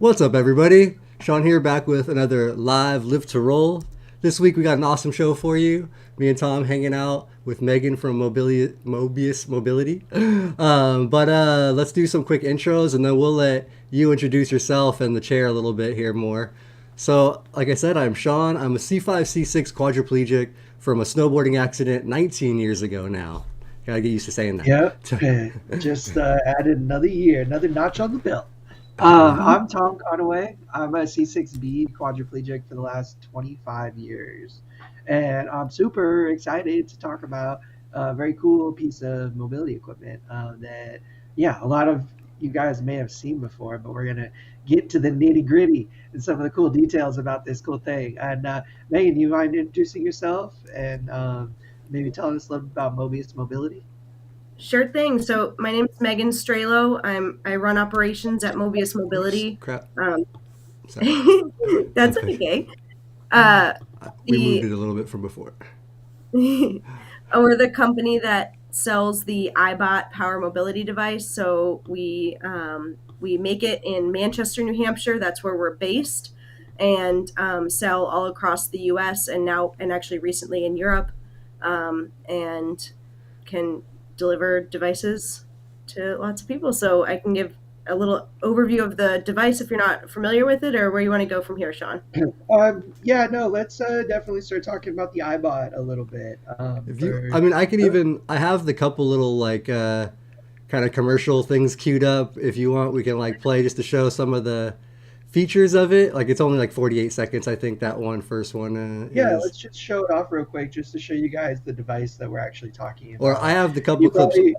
What's up, everybody? Shawn here, back with another live Live to Roll. This week we got an awesome show for you. Me and Tom hanging out with Megan from Mobius Mobility. But let's do some quick intros, and then we'll let you introduce yourself and the chair a little bit here more. So, like I said, I'm Shawn. I'm a C5, C6 quadriplegic from a snowboarding accident 19 years ago now. Gotta get used to saying Yep. that. Just added another year, another notch on the belt. Mhm. I'm Tom Conaway. I'm a C6B quadriplegic for the last 25 years. And I'm super excited to talk about a very cool piece of mobility equipment that, yeah, a lot of you guys may have seen before, but we're going to get to the nitty gritty and some of the cool details about this cool thing. And Megan, you mind introducing yourself and maybe telling us a little bit about Mobius Mobility? Sure thing. So my name is Megan Strelo. I run operations at Mobius Oops, Mobility. crap. Um, Sorry. that's okay. Uh, We moved the it a little bit from before. we're the company that sells the iBot power mobility device. So we make it in Manchester, New Hampshire. That's where we're based, and sell all across the U.S. and actually recently in Europe, and can deliver devices to lots of people. So I can give a little overview of the device if you're not familiar with it, or where you want to go from here, Shawn. Yeah, no, let's definitely start talking about the iBot a little bit. If you, For I mean, I could even, I have the couple little like kind of commercial things queued up. If you want, we can like play just to show some of the features of it. Like it's only like 48 seconds, I think that one first one Yeah, is. let's just show it off real quick, just to show you guys the device that we're actually talking Or I about. have the couple You clips. probably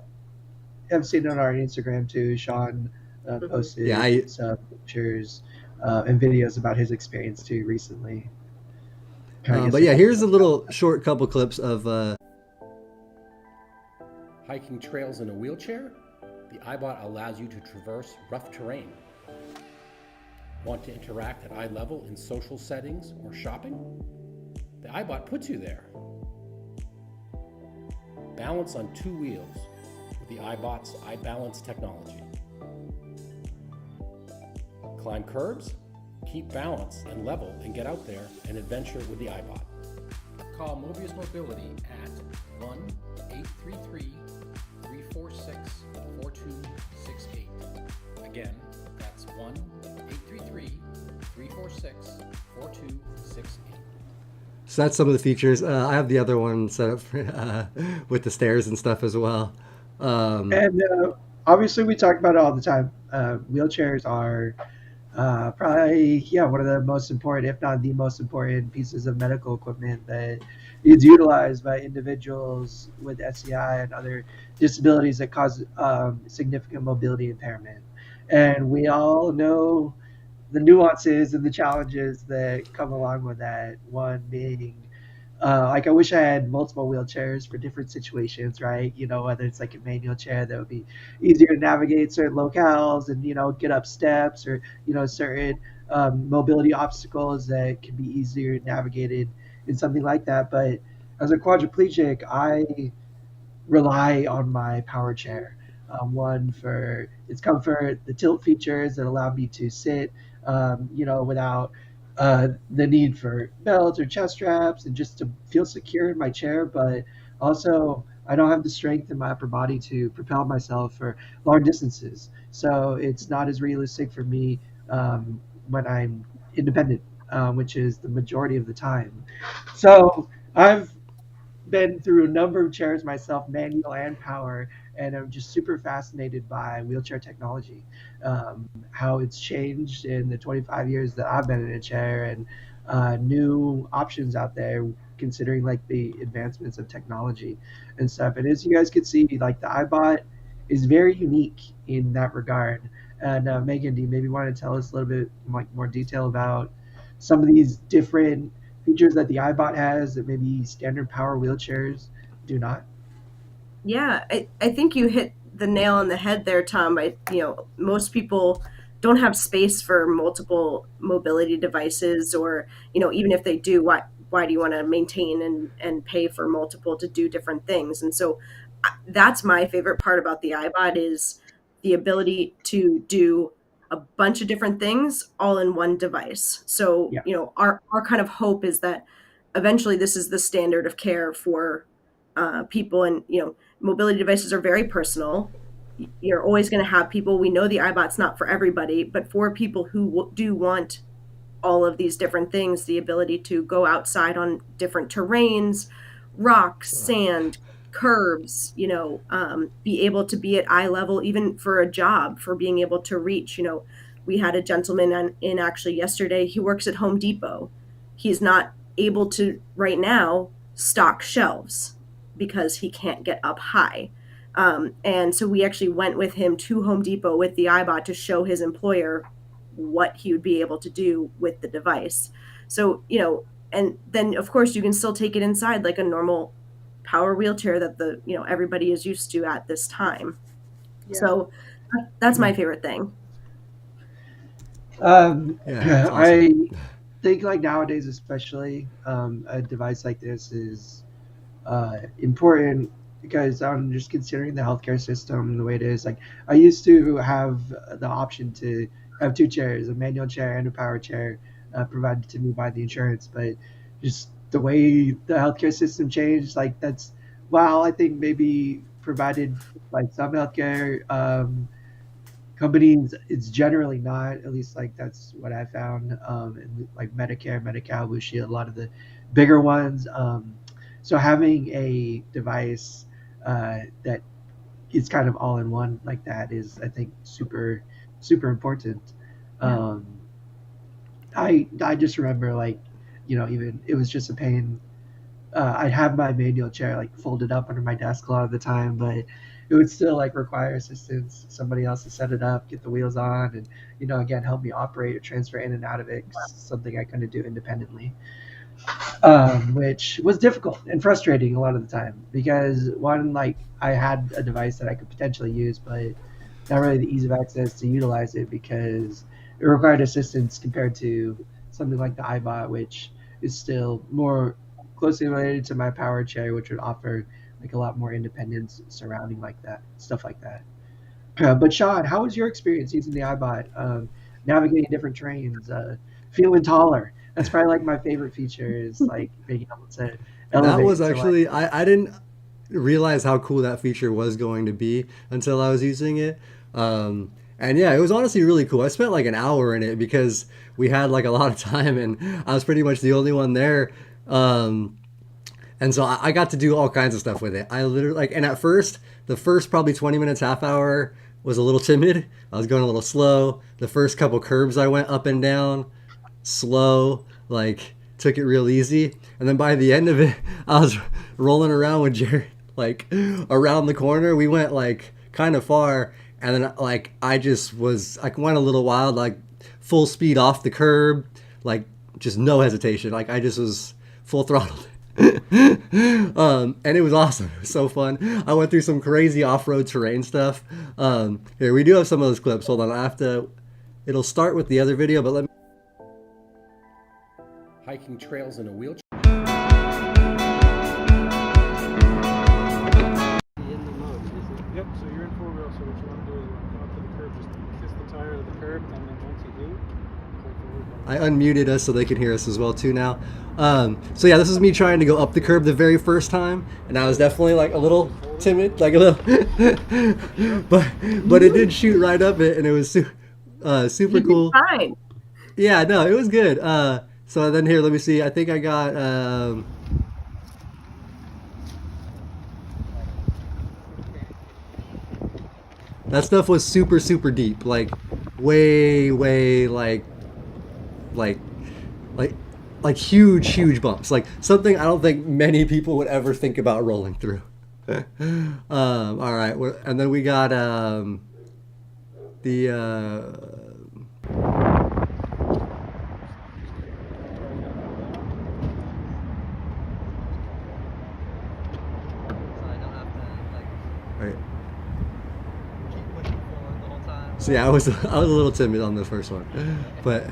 have seen it on our Instagram too. Sean Mhm. Yeah, posted some pictures and videos about his experience too recently. Kind of get but some yeah, here's a background. little short couple clips of. Hiking trails in a wheelchair? The iBot allows you to traverse rough terrain. Want to interact at eye level in social settings or shopping? The iBot puts you there. Balance on two wheels with the iBot's iBalance technology. Climb curbs? Keep balance and level and get out there and adventure with the iBot. Call Mobius Mobility at 1-833-346-4268. Again, that's 1-833-346-4268. So that's some of the features. I have the other one set up for, with the stairs and stuff as well. Um, And obviously, we talk about it all the time. Wheelchairs are probably, yeah, one of the most important, if not the most important, pieces of medical equipment that is utilized by individuals with SCI and other disabilities that cause significant mobility impairment. And we all know the nuances and the challenges that come along with that. One being, like I wish I had multiple wheelchairs for different situations, right? You know, whether it's like a manual chair that would be easier to navigate certain locales and get up steps, or certain mobility obstacles that can be easier navigated in something like that. But as a quadriplegic, I rely on my power chair. One for its comfort, the tilt features that allow me to sit, without the need for belts or chest straps, and just to feel secure in my chair. But also, I don't have the strength in my upper body to propel myself for long distances. So it's not as realistic for me when I'm independent, which is the majority of the time. So I've been through a number of chairs myself, manual and power, and I'm just super fascinated by wheelchair technology, how it's changed in the 25 years that I've been in a chair, and new options out there, considering like the advancements of technology and stuff. And as you guys can see, like the iBot is very unique in that regard. And Megan, do you maybe want to tell us a little bit like more detail about some of these different features that the iBot has that maybe standard power wheelchairs do not? Yeah, I think you hit the nail on the head there, Tom. Most people don't have space for multiple mobility devices, or, even if they do, why do you want to maintain and pay for multiple to do different things? And so that's my favorite part about the iBot is the ability to do a bunch of different things all in one device. So, Yeah. our kind of hope is that eventually this is the standard of care for people. And, mobility devices are very personal. You're always going to have people. We know the iBot's not for everybody, but for people who do want all of these different things, the ability to go outside on different terrains, rocks, sand, curbs, be able to be at eye level, even for a job, for being able to reach. We had a gentleman in actually yesterday. He works at Home Depot. He's not able to right now stock shelves because he can't get up high. And so we actually went with him to Home Depot with the iBot to show his employer what he would be able to do with the device. So, and then of course you can still take it inside like a normal power wheelchair that everybody is used to at this time. Yeah. So that's my favorite thing. Yeah, I awesome. think like nowadays, especially, a device like this is important because I'm just considering the healthcare system the way it is. Like I used to have the option to have two chairs, a manual chair and a power chair, provided to me by the insurance. But just the way the healthcare system changed, like that's while I think maybe provided by some healthcare companies, it's generally not. At least like that's what I found. And like Medicare, Medi-Cal, Blue Shield, a lot of the bigger ones. So having a device that is kind of all in one like that is, I think, super super important. Um, I just remember like, even it was just a pain. I'd have my manual chair like folded up under my desk a lot of the time, but it would still like require assistance, somebody else to set it up, get the wheels on, and again help me operate or transfer in and out of it. 'Cause something I couldn't do independently, which was difficult and frustrating a lot of the time because one, like I had a device that I could potentially use, but not really the ease of access to utilize it because it required assistance compared to something like the iBot, which is still more closely related to my power chair, which would offer like a lot more independence surrounding like that stuff like that. But Shawn, how was your experience using the iBot, navigating different terrains, feeling taller? That's probably like my favorite feature is like being able to That was elevate to like. actually I didn't realize how cool that feature was going to be until I was using it. And yeah, it was honestly really cool. I spent like an hour in it because we had like a lot of time and I was pretty much the only one there. And so I got to do all kinds of stuff with it. I literally like, and at first, the first probably 20 minutes, half hour was a little timid. I was going a little slow. The first couple curbs I went up and down, slow, like took it real easy. And then by the end of it, I was rolling around with Jared, like around the corner. We went like kind of far. And then like I just was, I went a little wild, like full speed off the curb, like just no hesitation. Like I just was full throttled. And it was awesome. It was so fun. I went through some crazy off-road terrain stuff. Here we do have some of those clips. Hold on, I have to. It'll start with the other video, but let me. Hiking trails in a wheelchair. Yep, so you're in four wheel, so what you want to do is come up to the curb, just kiss the tire of the curb, and then once you do, pull forward. I unmuted us so they can hear us as well too now. So yeah, this is me trying to go up the curb the very first time, and I was definitely like a little timid, like a little, but it did shoot right up it, and it was super cool. Fine. Yeah, no, it was good. So then here, let me see. I think I got. That stuff was super super deep, like way like like like huge bumps, like something I don't think many people would ever think about rolling through. All right, and then we got the right. So yeah, I was a little timid on the first one, but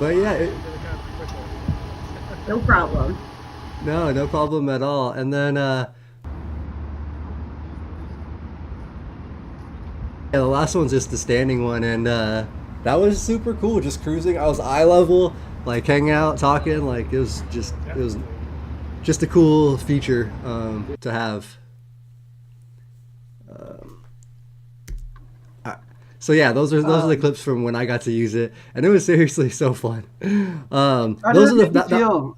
yeah, No problem. no problem at all. And then Yeah, the last one's just the standing one, and that was super cool. Just cruising, I was eye level, like hanging out, talking. Like it was just a cool feature to have. So yeah, those are the clips from when I got to use it, and it was seriously so fun. How did Those it are the make you feel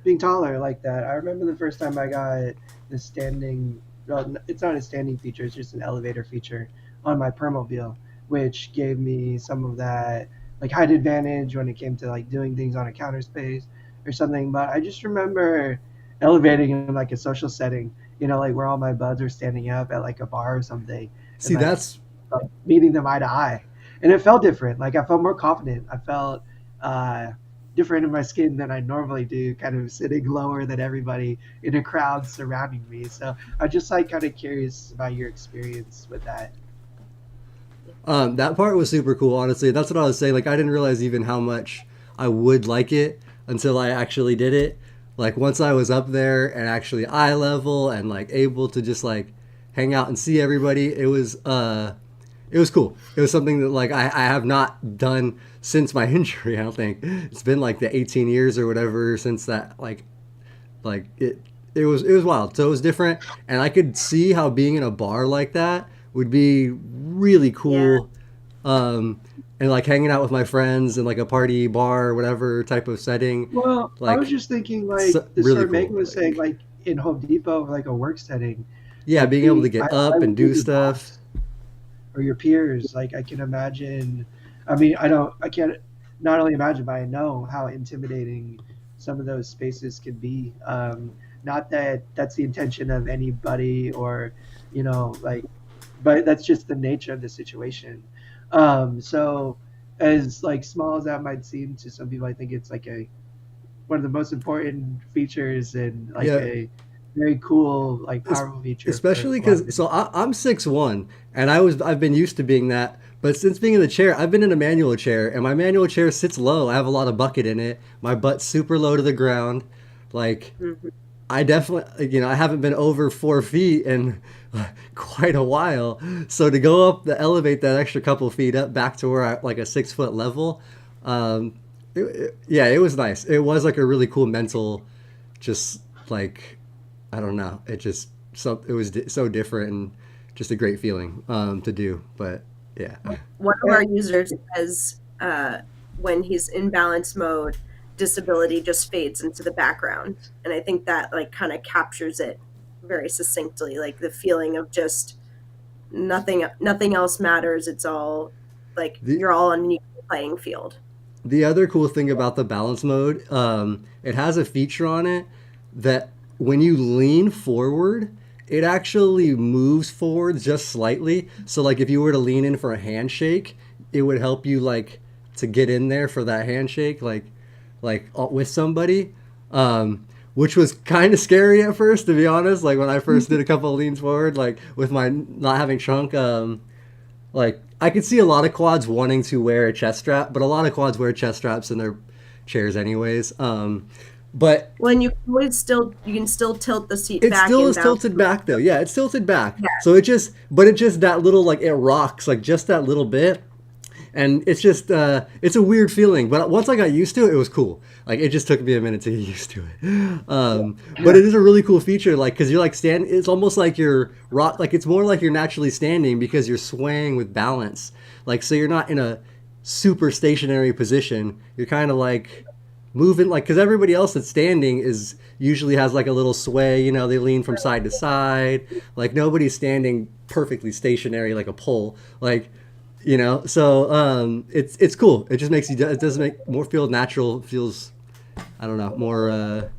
being taller like that? I remember the first time I got the standing. Well, it's not a standing feature; it's just an elevator feature on my Permobile, which gave me some of that like height advantage when it came to like doing things on a counter space or something. But I just remember elevating in like a social setting, like where all my buds are standing up at like a bar or something, and see like that's meeting them eye to eye, and it felt different. Like I felt more confident. I felt uh, different in my skin than I normally do, kind of sitting lower than everybody in a crowd surrounding me. So I'm just like kind of curious about your experience with that. that part was super cool. Honestly, that's what I was saying. Like I didn't realize even how much I would like it until I actually did it. Like once I was up there and actually eye level and like able to just like hang out and see everybody, it was cool. It was something that like I have not done since my injury. I don't think it's been like the 18 years or whatever since that like it was wild. So it was different, and I could see how being in a bar like that would be really Yeah. cool. Um, and like hanging out with my friends in like a party bar or whatever type of setting, Well, I was like just thinking like so, the really sort of Megan cool. was saying, Like like in Home Depot, like a work setting, yeah, like being able to being get eye to eye up and with do your stuff. boss or your peers. Like I can imagine. I mean, I can't not only imagine, but I know how intimidating some of those spaces can be. Not that that's the intention of anybody, or like, but that's just the nature of the situation. So, as like small as that might seem to some people, I think it's like a one of the most important features and like Yeah, a very cool, like es- powerful feature for especially a lot of because so individuals. I'm 6'1", and I've been used to being that. But since being in the chair, I've been in a manual chair, and my manual chair sits low. I have a lot of bucket in it. My butt's super low to the ground. Like Mhm. I definitely, I haven't been over 4 feet in quite a while. So to go up the elevate that extra couple feet up back to where I like a 6 foot level, yeah, it was nice. It was like a really cool mental, just like I don't know. It was so different and just a great feeling to do. But yeah, One of our And users says when he's in balance mode, disability just fades into the background, and I think that like kind of captures it very succinctly, like the feeling of just nothing else matters. It's all like the you're all on an equal playing field. The other cool thing about the balance mode, it has a feature on it that when you lean forward, it actually moves forward just slightly. So like if you were to lean in for a handshake, it would help you like to get in there for that handshake, with somebody, which was kind of scary at first, to be honest. Like when I first did a couple of leans forward, like with my not having shrunk, like I could see a lot of quads wanting to wear a chest strap, but a lot of quads wear chest straps in their chairs anyways. But Well, and you can still tilt the seat it back still in is balance tilted mode. back though. Yeah, it's tilted back. Yeah, So but it just that little like it rocks like just that little bit, and it's just it's a weird feeling. But once I got used to it, it was cool. Like it just took me a minute to get used to it. But yeah, it is a really cool feature, like because you're like stand. It's almost like you're rock. Like it's more like you're naturally standing because you're swaying with balance. Like so you're not in a super stationary position. You're kind of like moving like because everybody else that's standing is usually has like a little sway. They lean from side to side. Like nobody's standing perfectly stationary like a pole. Like so it's cool. It just makes you it does make more feel natural. Feels I don't know more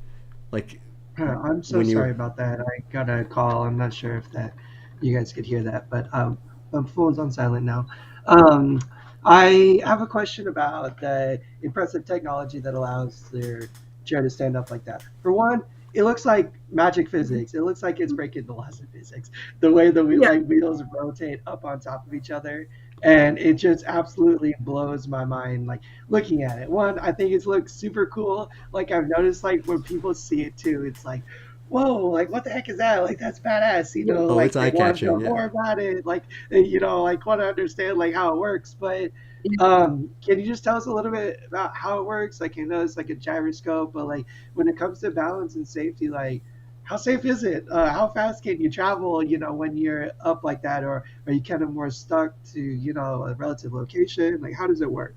like I'm so when sorry you're about that. I got a call. I'm not sure if that you guys could hear that, but my phone's on silent now. Um, I have a question about the impressive technology that allows their chair to stand up like that. For one, it looks like magic physics. It looks like it's breaking the laws of physics. The way the yeah. wheels rotate up on top of each other, and it just absolutely blows my mind. Like looking at it. One, I think it looks super cool. Like I've noticed, like when people see it too, it's like whoa, like what the heck is that? Like that's badass, Yeah. Oh, it's like they eye want to know catching. Yeah. more about it, like like want to understand like how it works. But Yeah. can you just tell us a little bit about how it works? Like I know it's like a gyroscope, but like when it comes to balance and safety, like how safe is it? How fast can you travel, when you're up like that, or are you kind of more stuck to, a relative location? Like how does it work?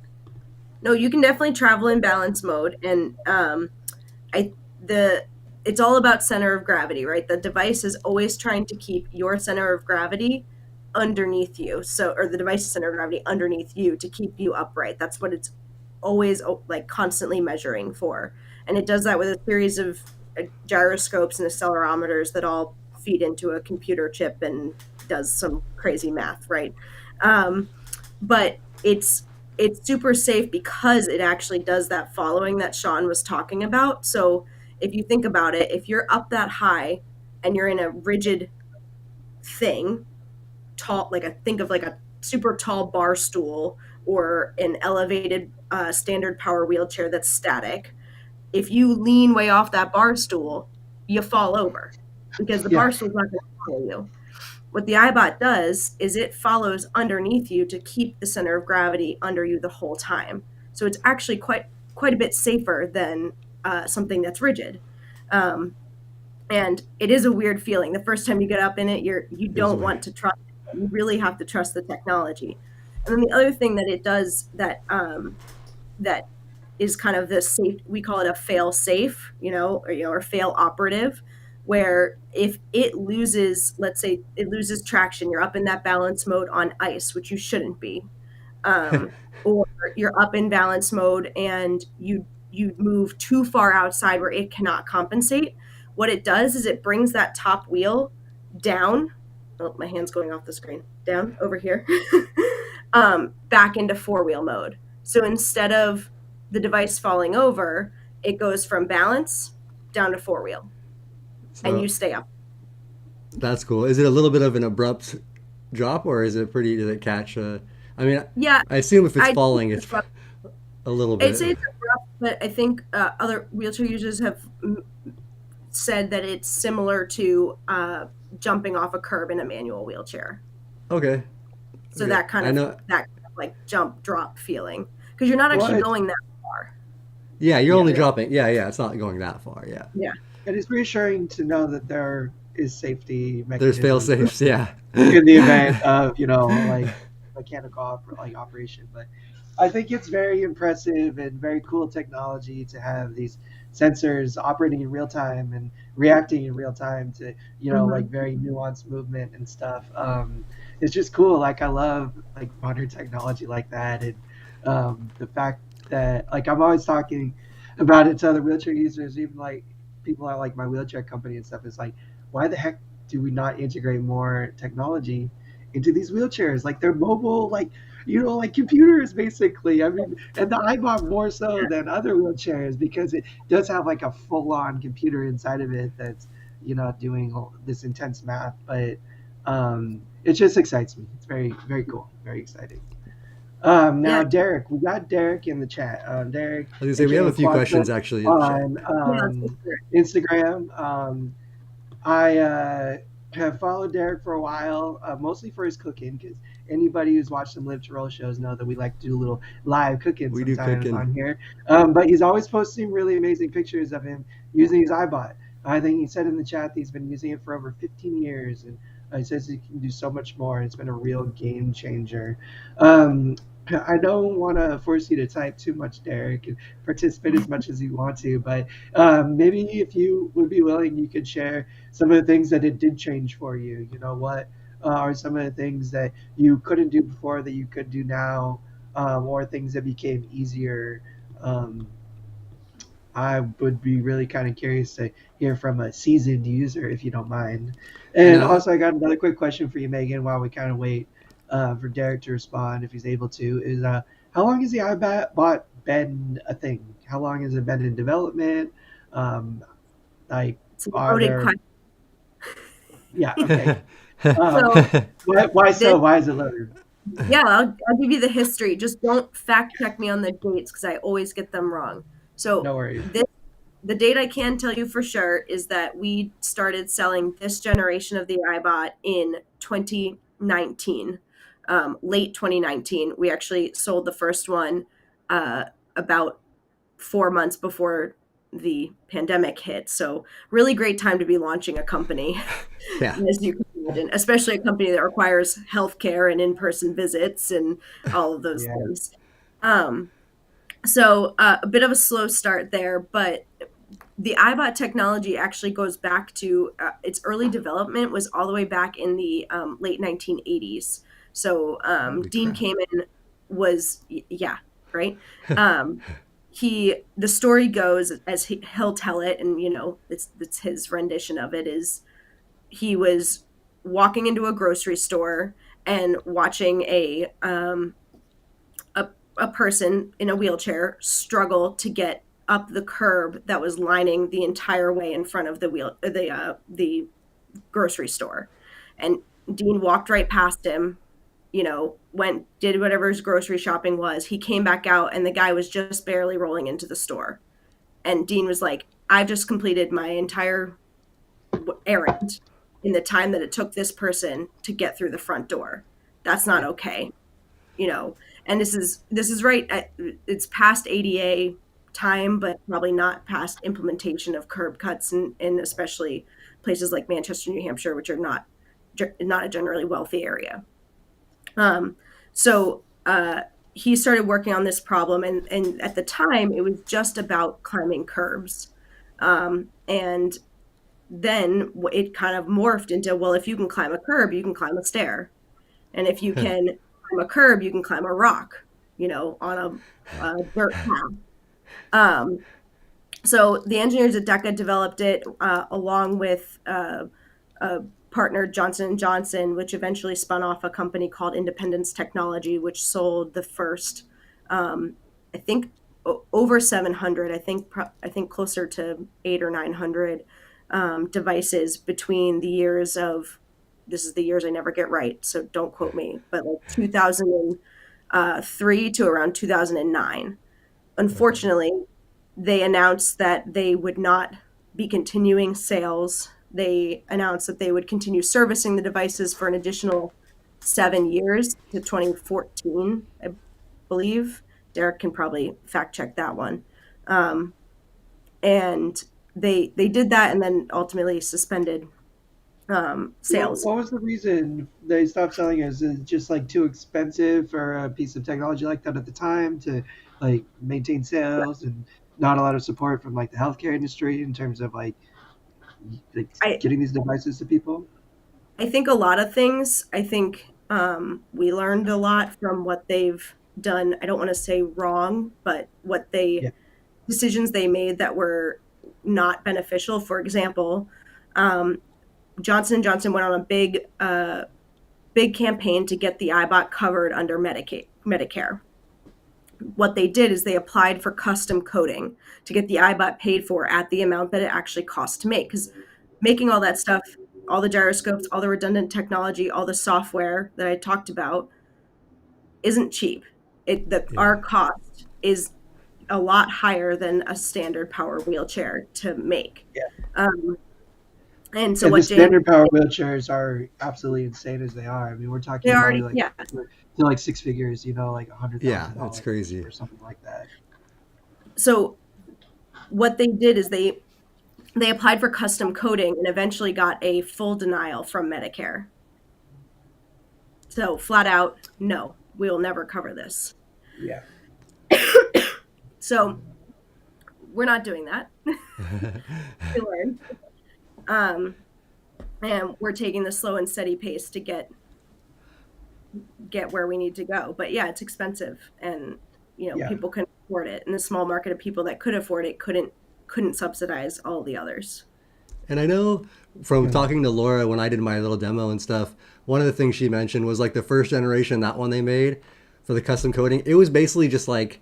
No, you can definitely travel in balance mode, and I the it's all about center of gravity, right? The device is always trying to keep your center of gravity underneath you, so or the device's center of gravity underneath you to keep you upright. That's what it's always like constantly measuring for, and it does that with a series of gyroscopes and accelerometers that all feed into a computer chip and does some crazy math, right? Um, but it's super safe because it actually does that following that Shawn was talking about. So if you think about it, if you're up that high and you're in a rigid thing, tall, like think of like a super tall bar stool or an elevated standard power wheelchair that's static. If you lean way off that bar stool, you fall over because the Yeah, bar stool's not going to follow you. What the iBot does is it follows underneath you to keep the center of gravity under you the whole time. So it's actually quite a bit safer than something that's rigid. Um, and it is a weird feeling. The first time you get up in it, you It is don't weird. want to trust it. You really have to trust the technology. And then the other thing that it does that is kind of the safe, we call it a fail safe, or fail operative, where if it loses, let's say it loses traction, you're up in that balance mode on ice, which you shouldn't be, or you're up in balance mode and you move too far outside where it cannot compensate. What it does is it brings that top wheel down. Oh, my hand's going off the screen. Down over here, back into four-wheel mode. So instead of the device falling over, it goes from balance down to four-wheel, and you So stay up. that's cool. Is it a little bit of an abrupt drop, or is it pretty? Does it catch? I mean, Yeah, I assume if it's I falling, it's a little I'd bit. say it's rough, but I think other wheelchair users have said that it's similar to jumping off a curb in a manual wheelchair. Okay. So Okay. I know. that kind of like jump drop feeling because you're not well, actually going that far. Yeah, you're yeah, only dropping. Yeah, yeah. It's not going that far. Yeah. Yeah. it is reassuring to know that there is safety There's fail mechanisms safes. Yeah. in the event of like mechanical operation. But I think it's very impressive and very cool technology to have these sensors operating in real time and reacting in real time to Hmm. like very nuanced movement and stuff. It's just cool. Like I love like modern technology like that, and the fact that like I'm always talking about it to other wheelchair users, even like people at like my wheelchair company and stuff. It's like, why the heck do we not integrate more technology into these wheelchairs? Like they're mobile, like like computers basically. I mean, and the iBot more so than other wheelchairs because it does have like a full-on computer inside of it that's doing all this intense math. But it just excites me. It's very very cool, very exciting. Yeah. Now, Derek, we got Derek in the chat. Derek, I was gonna say we have aka a few Quanta, questions actually in the chat. on Yeah. Let's go through it. Instagram. I have followed Derek for a while, mostly for his cooking, because anybody who's watched some Live to Roll shows know that we like to do a little live cooking We do sometimes cooking. on here. But he's always posting really amazing pictures of him using his iBot. I think he said in the chat that he's been using it for over 15 years, and he says he can do so much more. And it's been a real game changer. Um, I don't want to force you to type too much, Derek, and participate as much as you want to, but maybe if you would be willing, you could share some of the things that it did change for you. You know what are some of the things that you couldn't do before that you could do now, or things that became easier. Um, I would be really kind of curious to hear from a seasoned user, if you don't mind. And And also, I got another quick question for you, Megan, while we kind of wait for Derek to respond, if he's able to. Is how long has the iBot been a thing? How long has it been in development? Um, like, It's a are loaded there? question. Yeah, okay. So Why this, so? Why is it loaded? yeah, I'll give you the history. Just don't fact check me on the dates because I always get them wrong. So No worries. this the date I can tell you for sure is that we started selling this generation of the iBot in 2019, late 2019. We actually sold the first one about 4 months before the pandemic hit. So really great time to be launching a company, Yeah. as you can imagine, especially a company that requires healthcare and in-person visits and all of those Yeah. things. Um, so a bit of a slow start there, but the iBot technology actually goes back to its early development was all the way back in the late 1980s. So Holy Dean crap. came in, yeah, right. Um, the story goes as he'll tell it, and it's his rendition of it is he was walking into a grocery store and watching a person in a wheelchair struggle to get up the curb that was lining the entire way in front of the grocery store. And Dean walked right past him, did whatever his grocery shopping was. He came back out and the guy was just barely rolling into the store. And Dean was like, "I've just completed my entire errand in the time that it took this person to get through the front door. That's not okay." And this is right it's past ADA time, but probably not past implementation of curb cuts in especially places like Manchester, New Hampshire, which are not a generally wealthy area. So he started working on this problem, and at the time it was just about climbing curbs. And then it kind of morphed into, well, if you can climb a curb, you can climb a stair. And if you can climb a curb, you can climb a rock, on a dirt path. So the engineers at DECA developed it along with a partner, Johnson & Johnson, which eventually spun off a company called Independence Technology, which sold the first, I think, over 700. I think closer to 800 or 900 devices between the years of, this is the years I never get right, so don't quote me, but like 2003 to around 2009. Unfortunately, they announced that they would not be continuing sales. They announced that they would continue servicing the devices for an additional 7 years to 2014, I believe. Derek can probably fact check that one. And they did that and then ultimately suspended sales. What was the reason they stopped selling it? Is it just like too expensive for a piece of technology like that at the time to like maintain sales, and not a lot of support from like the healthcare industry in terms of like I, getting these devices to people? I think a lot of things. I think we learned a lot from what they've done. I don't want to say wrong, but Yeah. decisions they made that were not beneficial. For example, Johnson and Johnson went on a big campaign to get the iBot covered under Medicare. What they did is they applied for custom coding to get the iBot paid for at the amount that it actually costs to make. Because making all that stuff, all the gyroscopes, all the redundant technology, all the software that I talked about isn't cheap. Yeah. Our cost is a lot higher than a standard power wheelchair to make. Yeah. And so And the what James, standard power wheelchairs are absolutely insane as they are. I mean, we're talking they probably already, like yeah. to like six figures, like Yeah, $100,000 that's crazy. or something like that. So what they did is they applied for custom coding and eventually got a full denial from Medicare. So flat out, no, we'll never cover this. Yeah. So we're not doing that. We learned. And we're taking the slow and steady pace to get where we need to go. But yeah, it's expensive, and Yeah. people couldn't afford it. And the small market of people that could afford it couldn't subsidize all the others. And I know from talking to Laura when I did my little demo and stuff, one of the things she mentioned was like the first generation, that one they made for the custom coding, it was basically just like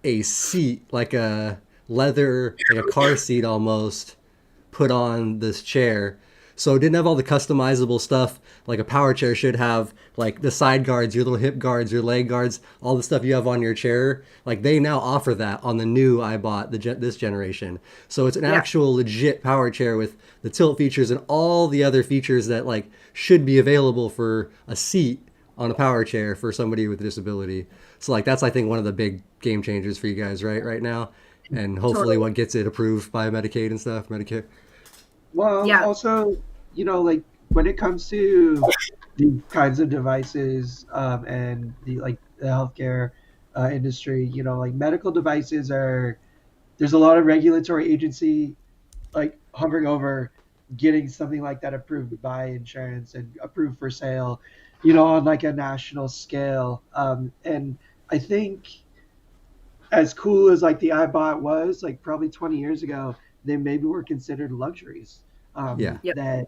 a seat, like a leather, like a car seat almost, put on this chair. So it didn't have all the customizable stuff like a power chair should have, like the side guards, your little hip guards, your leg guards, all the stuff you have on your chair. Like they now offer that on the new iBot, this generation. So it's an actual legit power chair with the tilt features and all the other features that like should be available for a seat on a power chair for somebody with a disability. So like that's I think one of the big game changers for you guys right now, and hopefully Totally. what gets it approved by Medicaid and stuff, Medicare. Well, Yeah. also, like when it comes to the kinds of devices and the healthcare industry, like medical devices there's a lot of regulatory agency like hovering over getting something like that approved by insurance and approved for sale, on like a national scale. And I think as cool as like the iBot was, like probably 20 years ago, they maybe were considered luxuries. Yeah. Yep. That,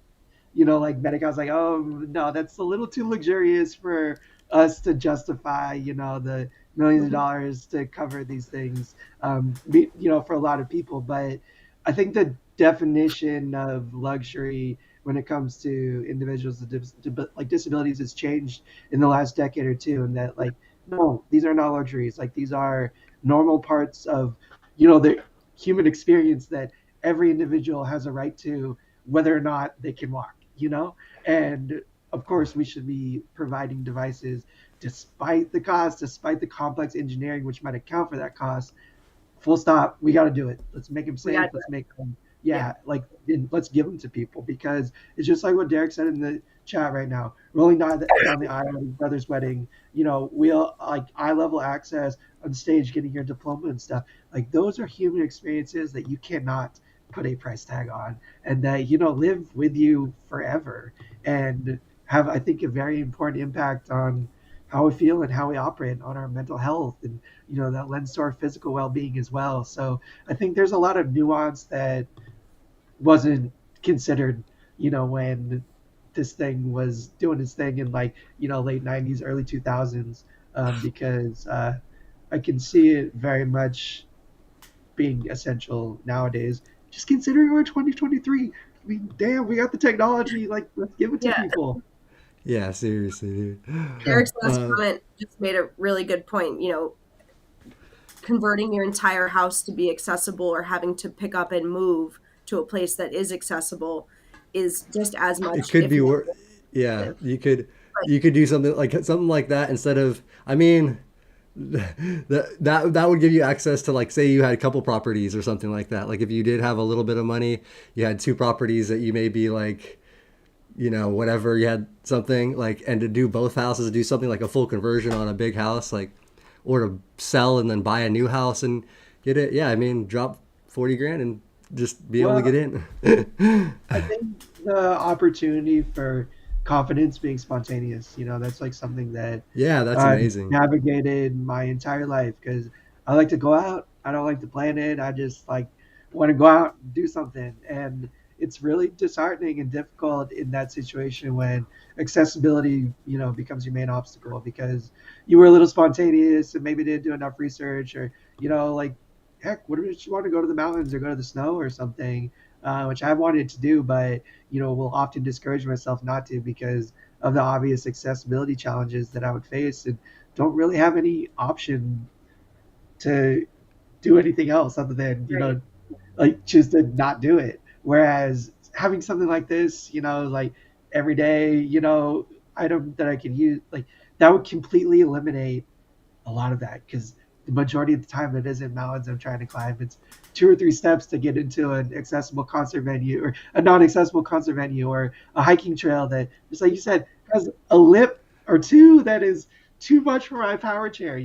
like Medical's like, oh no, that's a little too luxurious for us to justify, the millions of dollars to cover these things, for a lot of people. But I think the definition of luxury when it comes to individuals with like disabilities has changed in the last decade or two, and that like, no, these are not luxuries. Like these are normal parts of, the human experience that every individual has a right to, whether or not they can walk, and of course we should be providing devices despite the cost, despite the complex engineering which might account for that cost. Full stop. We got to do it. Let's make them safe. Let's make them, like, let's give them to people, because it's just like what Derek said in the chat right now. Rolling down the aisle at his brother's wedding, we'll like eye level access on stage, getting your diploma and stuff. Like those are human experiences that you cannot put a price tag on, and that live with you forever, and have, I think, a very important impact on how we feel and how we operate, on our mental health, and that lends to our physical well-being as well. So I think there's a lot of nuance that wasn't considered, when this thing was doing its thing in like late 90s, early 2000s, because I can see it very much being essential nowadays. Just considering we're 2023, I mean, damn, we got the technology. Like, let's give it to people. Yeah, seriously, dude. Eric's last comment just made a really good point. Converting your entire house to be accessible, or having to pick up and move to a place that is accessible, is just as much. It could be worse. Yeah, you could do something like that instead of. I mean, that would give you access to, like, say you had a couple properties or something like that. Like if you did have a little bit of money, you had two properties that you may be like, whatever, you had something like, and to do both houses, do something like a full conversion on a big house, like, or to sell and then buy a new house and get it. Yeah, I mean, drop 40 grand and just be able to get in. I think the opportunity for confidence being spontaneous, that's like something that that's amazing. Navigated my entire life, because I like to go out. I don't like to plan it. I just like want to go out and do something. And it's really disheartening and difficult in that situation when accessibility, becomes your main obstacle, because you were a little spontaneous and maybe didn't do enough research, or, like, heck, what if you want to go to the mountains or go to the snow or something, which I wanted to do, but, will often discourage myself not to, because of the obvious accessibility challenges that I would face, and don't really have any option to do anything else other than, like, choose to not do it. Whereas having something like this, like every day, item that I can use, like that would completely eliminate a lot of that, because the majority of the time it isn't mountains I'm trying to climb. It's 2 or 3 steps to get into an accessible concert venue, or a non-accessible concert venue, or a hiking trail that, just like you said, has a lip or two that is too much for my power chair,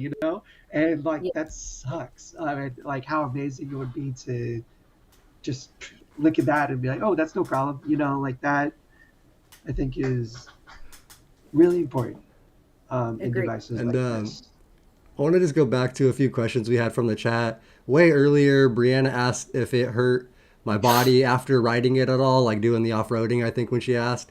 and like that sucks. I mean, like how amazing it would be to just look at that and be like, oh, that's no problem, like that, I think is really important in devices And like this. I want to just go back to a few questions we had from the chat. Way earlier, Brianna asked if it hurt my body after riding it at all, like doing the off-roading, I think, when she asked.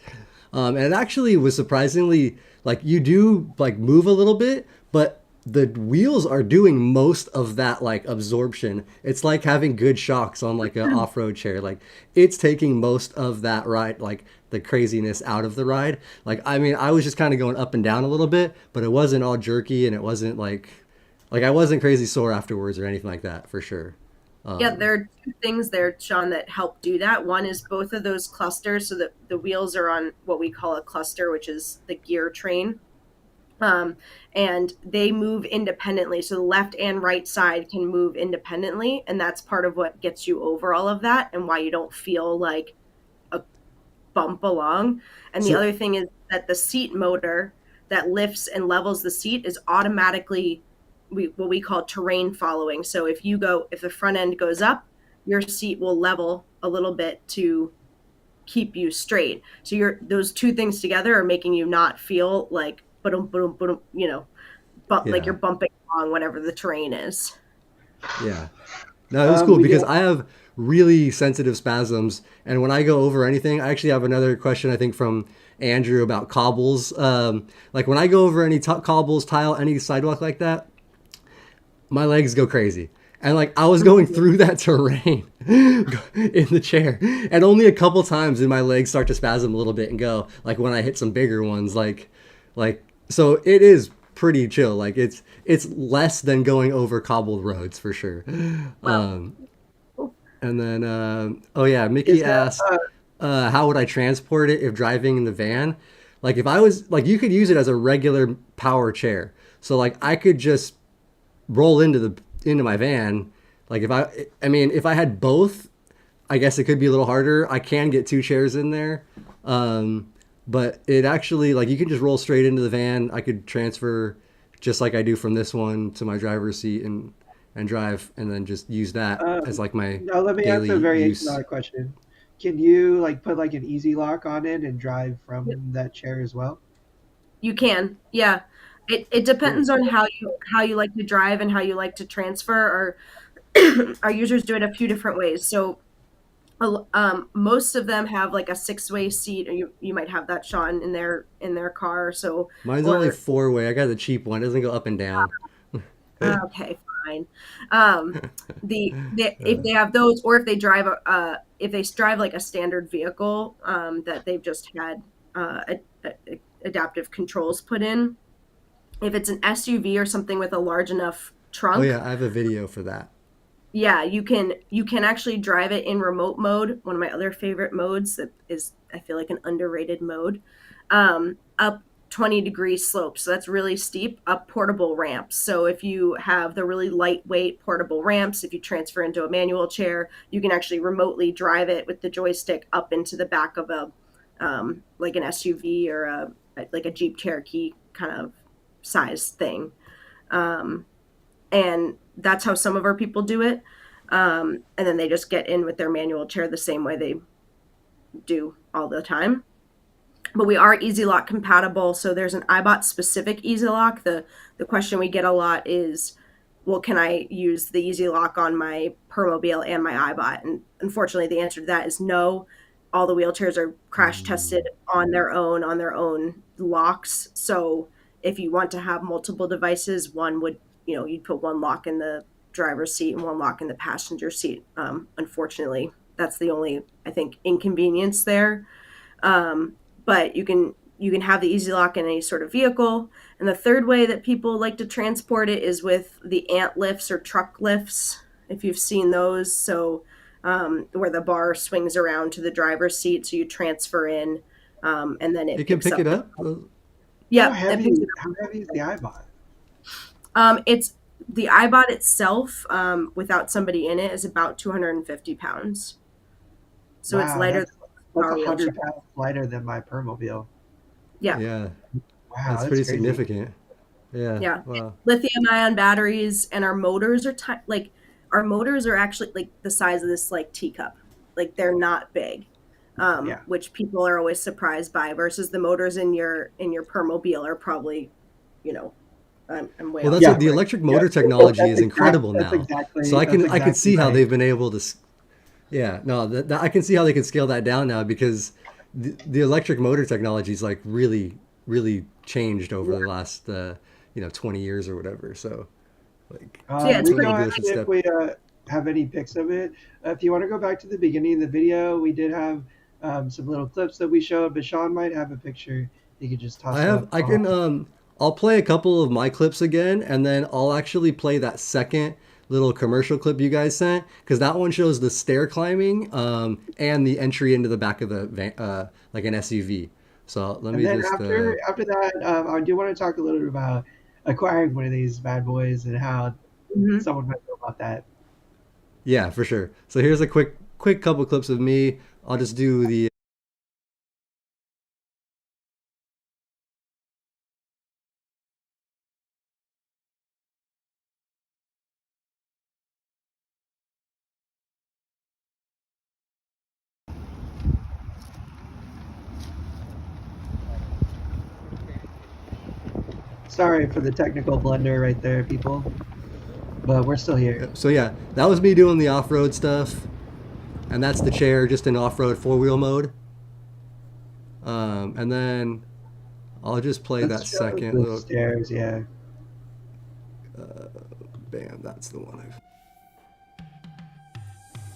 And it actually was surprisingly, like, you do like move a little bit, but the wheels are doing most of that like absorption. It's like having good shocks on like an off-road chair. Like it's taking most of that ride, like the craziness out of the ride. Like I mean, I was just kind of going up and down a little bit, but it wasn't all jerky and it wasn't like I wasn't crazy sore afterwards or anything like that for sure. Yeah, there are two things there, Shawn, that help do that. One is both of those clusters, so that the wheels are on what we call a cluster, which is the gear train. And they move independently. So the left and right side can move independently. And that's part of what gets you over all of that and why you don't feel like a bump along. And the other thing is that the seat motor that lifts and levels the seat is automatically what we call terrain following. So if the front end goes up, your seat will level a little bit to keep you straight. So those two things together are making you not feel like like you're bumping along whatever the terrain is. Yeah. No, it was cool because I have really sensitive spasms, and when I go over anything, I actually have another question I think from Andrew about cobbles. Like when I go over any cobbles, tile, any sidewalk like that, my legs go crazy. And like I was going through that terrain in the chair, and only a couple times did my legs start to spasm a little bit and go. Like when I hit some bigger ones, like so it is pretty chill. Like it's less than going over cobbled roads for sure. Wow. And then Mickey asked, how would I transport it if driving in the van? Like if I was like, you could use it as a regular power chair. So like I could just roll into my van. Like if I had both, I guess it could be a little harder. I can get two chairs in there. But it actually, like, you can just roll straight into the van. I could transfer just like I do from this one to my driver's seat and drive, and then just use that as like my Now let me ask daily a very use. exotic question. Can you like put like an easy lock on it and drive from that chair as well? You can, yeah. It depends on how you like to drive and how you like to transfer. Or our users do it a few different ways. So most of them have like a 6-way seat, or you might have that, Shawn, in their car. So Mine's only 4-way. I got the cheap one. It doesn't go up and down. okay, fine. If they have those, or if they drive like a standard vehicle that they've just had adaptive controls put in. If it's an SUV or something with a large enough trunk, Oh yeah, I have a video for that. yeah, you can actually drive it in remote mode. One of my other favorite modes that is, I feel like, an underrated mode. Up 20-degree slopes, so that's really steep. Up portable ramps. So if you have the really lightweight portable ramps, if you transfer into a manual chair, you can actually remotely drive it with the joystick up into the back of a like an SUV or like a Jeep Cherokee kind of size thing. And that's how some of our people do it. And then they just get in with their manual chair the same way they do all the time. But we are Easy Lock compatible. So there's an iBot specific Easy Lock. The question we get a lot is, well, can I use the Easy Lock on my Permobile and my iBot? And unfortunately, the answer to that is no. All the wheelchairs are crash tested on their own locks. So if you want to have multiple devices, one would, you'd put one lock in the driver's seat and one lock in the passenger seat. Unfortunately, that's the only, I think, inconvenience there. But you can have the Easy Lock in any sort of vehicle. And the third way that people like to transport it is with the ant lifts or truck lifts, if you've seen those. So where the bar swings around to the driver's seat, so you transfer in, and then it can pick it up. Yeah. How heavy is the iBot? It's the iBot itself, without somebody in it, is about 250 pounds. So it's lighter. That's 100 pounds lighter than my Permobile. Yeah. Yeah. Wow, That's pretty crazy. significant. Yeah. Yeah. Wow. Lithium-ion batteries, and our motors are our motors are actually like the size of this like teacup. Like they're not big, which people are always surprised by. Versus the motors in your Permobile are probably, I'm way Well, off. that's what the electric motor technology is incredible now. So I can see how they've been able to. Yeah, no, I can see how they can scale that down now, because the electric motor technology is like really, really changed over the last 20 years or whatever. So like So yeah, it's We totally go pretty. do ahead this in if step. we have any pics of it. If you want to go back to the beginning of the video, we did have some little clips that we showed, but Shawn might have a picture. You could just toss up. I can I'll play a couple of my clips again, and then I'll actually play that second little commercial clip you guys sent, because that one shows the stair climbing and the entry into the back of the van, like an SUV. So let And me then just after that, I do want to talk a little bit about acquiring one of these bad boys and how Mhm. someone might feel about that. yeah, for sure. So here's a quick couple clips of me. I'll just do the. Sorry for the technical blunder right there, people, but we're still here. So yeah, that was me doing the off-road stuff, and that's the chair just in off-road four-wheel mode. And then I'll just play Let's that show second the little. stairs. Yeah. Bam, that's the one.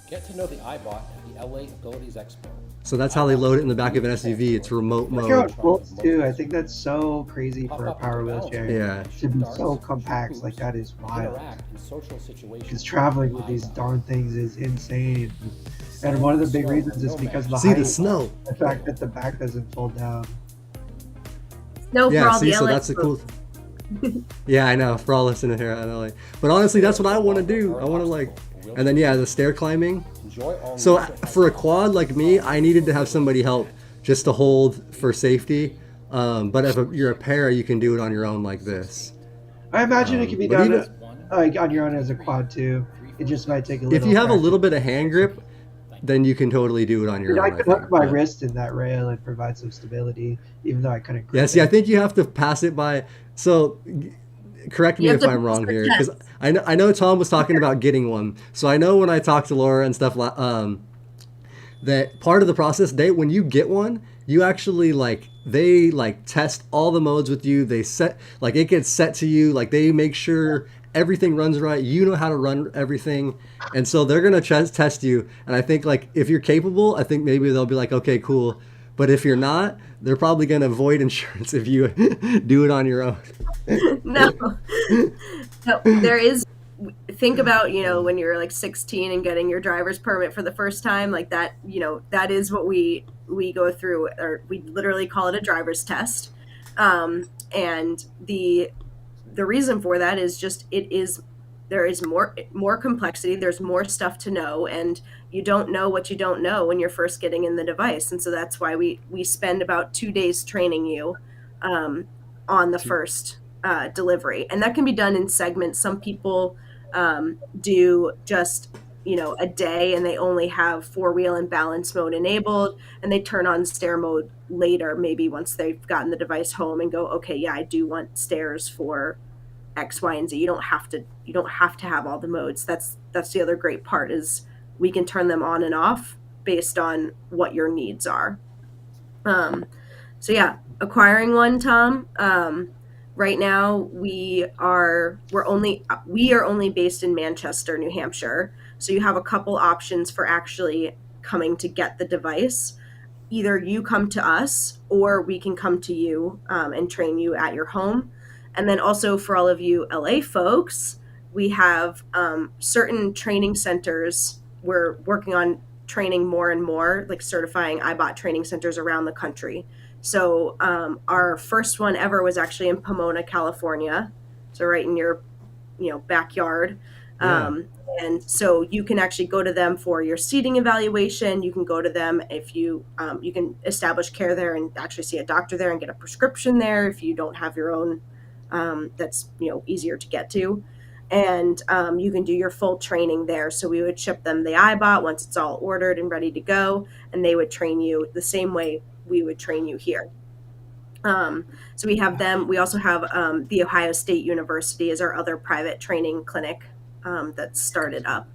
Get to know the iBot at the LA Abilities Expo. So that's how they load it in the back of an SUV. It's remote Look how mode. it folds too. I think that's so crazy for a power wheelchair. Yeah. To be so compact, like that is wild. Because traveling with these darn things is insane. And one of the big reasons is because of the See height. the snow. The fact that the back doesn't fold down. No, for Yeah, all see, the so LA that's the folks. cool. Yeah, I know. For all listening here, I know. Like, but honestly, that's what I want to do. I want to like, and then yeah, the stair climbing. So for a quad like me, I needed to have somebody help just to hold for safety. But if you're a pair, you can do it on your own like this. I imagine it can be But done even like on your own as a quad too. It just might take a little. if you have a practice. little bit of hand grip, then you can totally do it on I your mean, I own. could think. hook my But- wrist in that rail and provide some stability, even though I couldn't. Yeah, grip see, I it. think you have to pass it by. So, correct me You have if to I'm pass wrong the here, because test. I know Tom was talking about getting one. So I know when I talked to Laura and stuff, that part of the process, when you get one, you actually they test all the modes with you. They set it gets set to you. Like they make sure everything runs right. You know how to run everything, and so they're gonna test you. And I think if you're capable, I think maybe they'll be like, okay, cool. But if you're not, they're probably gonna void insurance if you do it on your own. No. No, there is. Think about when you're like 16 and getting your driver's permit for the first time, like that. That is what we go through, or we literally call it a driver's test. And the reason for that is just there is more complexity. There's more stuff to know, and you don't know what you don't know when you're first getting in the device. And so that's why we spend about 2 days training you on the first delivery, and that can be done in segments. Some people do just a day, and they only have four-wheel and balance mode enabled, and they turn on stair mode later, maybe once they've gotten the device home, and go, okay, yeah, I do want stairs for X, Y, and Z. You don't have to have all the modes. That's the other great part, is we can turn them on and off based on what your needs are. So yeah, acquiring one, Tom. Right now we are only based in Manchester, New Hampshire. So you have a couple options for actually coming to get the device. Either you come to us, or we can come to you and train you at your home. And then also for all of you LA folks, we have certain training centers. We're working on training more and more, like certifying iBot training centers around the country. So our first one ever was actually in Pomona, California. So right in your backyard. Yeah. And so you can actually go to them for your seating evaluation. You can go to them if you can establish care there and actually see a doctor there and get a prescription there if you don't have your own. That's easier to get to, and you can do your full training there. So we would ship them the iBot once it's all ordered and ready to go, and they would train you the same way we would train you here. So we have them. We also have the Ohio State University as our other private training clinic that's started up.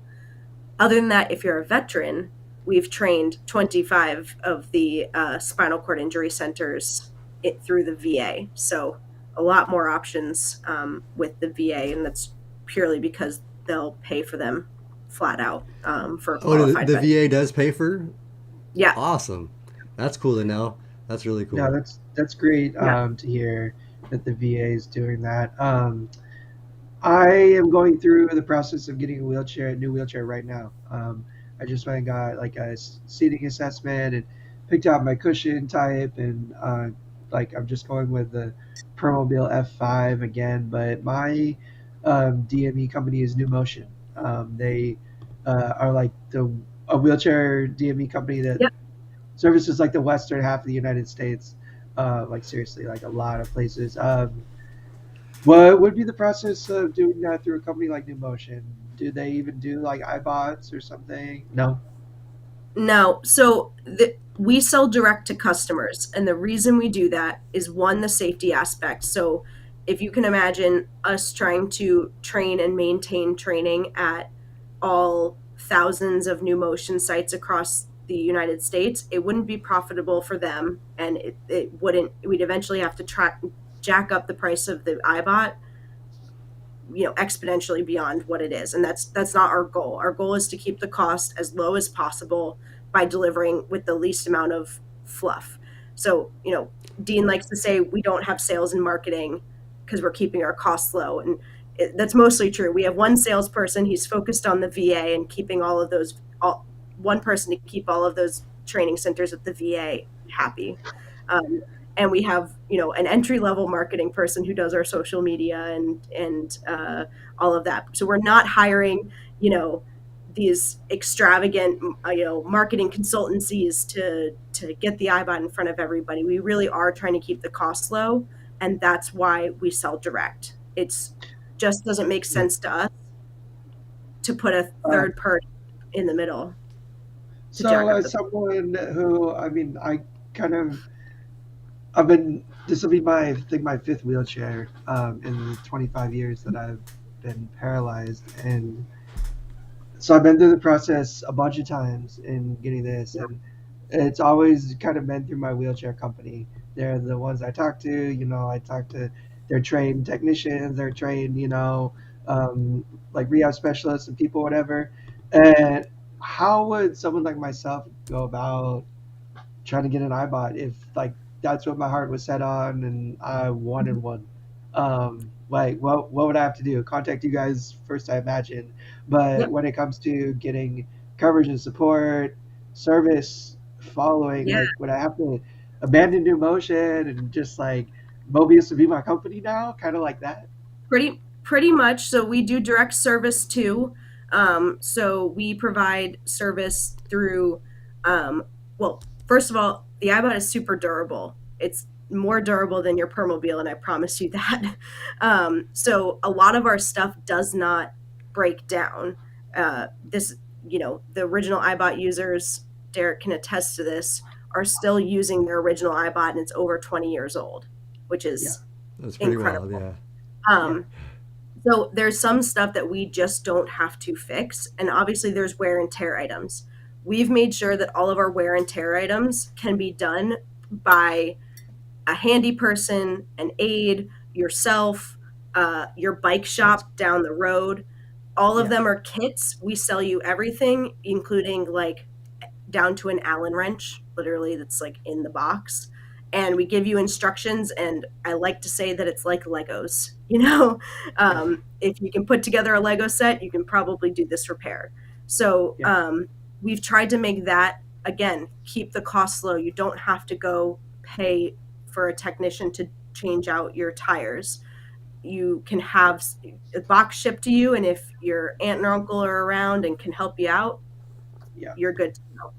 Other than that, if you're a veteran, we've trained 25 of the spinal cord injury centers through the VA. So a lot more options with the VA, and that's purely because they'll pay for them flat out for a Oh, qualified the vet. VA does pay for? Yeah, Awesome. That's cool to know. That's really No, cool. that's great yeah, to hear that the VA is doing that. I am going through the process of getting a new wheelchair right now. I just went and got like a seating assessment and picked out my cushion type, and like I'm just going with the Permobil F5 again. But my DME company is New Motion. They are like a wheelchair DME company that yep. services like the western half of the United States. Like seriously, like a lot of places. What would be the process of doing that through a company like New Motion? Do they even do like iBots or something? No. No, so we sell direct to customers, and the reason we do that is one, the safety aspect. So if you can imagine us trying to train and maintain training at all thousands of new motion sites across the United States, it wouldn't be profitable for them, and it wouldn't. We'd eventually have to jack up the price of the iBot, exponentially beyond what it is, and that's not our goal. Our goal is to keep the cost as low as possible by delivering with the least amount of fluff. So Dean likes to say we don't have sales and marketing because we're keeping our costs low, and that's mostly true. We have one salesperson, he's focused on the VA and keeping one person to keep all of those training centers at the VA happy. um, and we have an entry level marketing person who does our social media and all of that. So we're not hiring these extravagant marketing consultancies to get the iBot in front of everybody. We really are trying to keep the costs low, and that's why we sell direct. It's just doesn't make Yeah. sense to us to put a Uh, third party in the middle to so jack up as the. someone who, I mean, kind of, I've been, this will be my, I think my fifth wheelchair in the 25 years that I've been paralyzed. And so I've been through the process a bunch of times in getting this, and it's always kind of been through my wheelchair company. They're the ones I talk to. I talk to their trained technicians, their trained, um, like rehab specialists and people, whatever. And how would someone like myself go about trying to get an iBot if like that's what my heart was set on and I wanted one? Like what would I have to do? Contact you guys first, I imagine. But Yep. when it comes to getting coverage and support, service following, Yeah. like would I have to abandon New Motion and just like Mobius would be my company now? Kind of like that. Pretty much. So we do direct service too. So we provide service through. Well, first of all, the iBot is super durable. It's more durable than your Permobil, and I promise you that. So a lot of our stuff does not break down. This, the original iBot users, Derek can attest to this, are still using their original iBot, and it's over 20 years old, which Yeah. is That's pretty wild, incredible. yeah. Yeah. Um, so there's some stuff that we just don't have to fix. And obviously there's wear and tear items. We've made sure that all of our wear and tear items can be done by a handy person, an aide, yourself, your bike That's shop down the road. All of yeah. them are kits. We sell you everything, including like down to an Allen wrench, literally, that's like in the box. And we give you instructions, and I like to say that it's like Legos. If you can put together a Lego set, you can probably do this repair. So Yeah. we've tried to make that, again, keep the costs low. You don't have to go pay for a technician to change out your tires. You can have a box shipped to you, and if your aunt and uncle are around and can help you out, Yeah. you're good to go.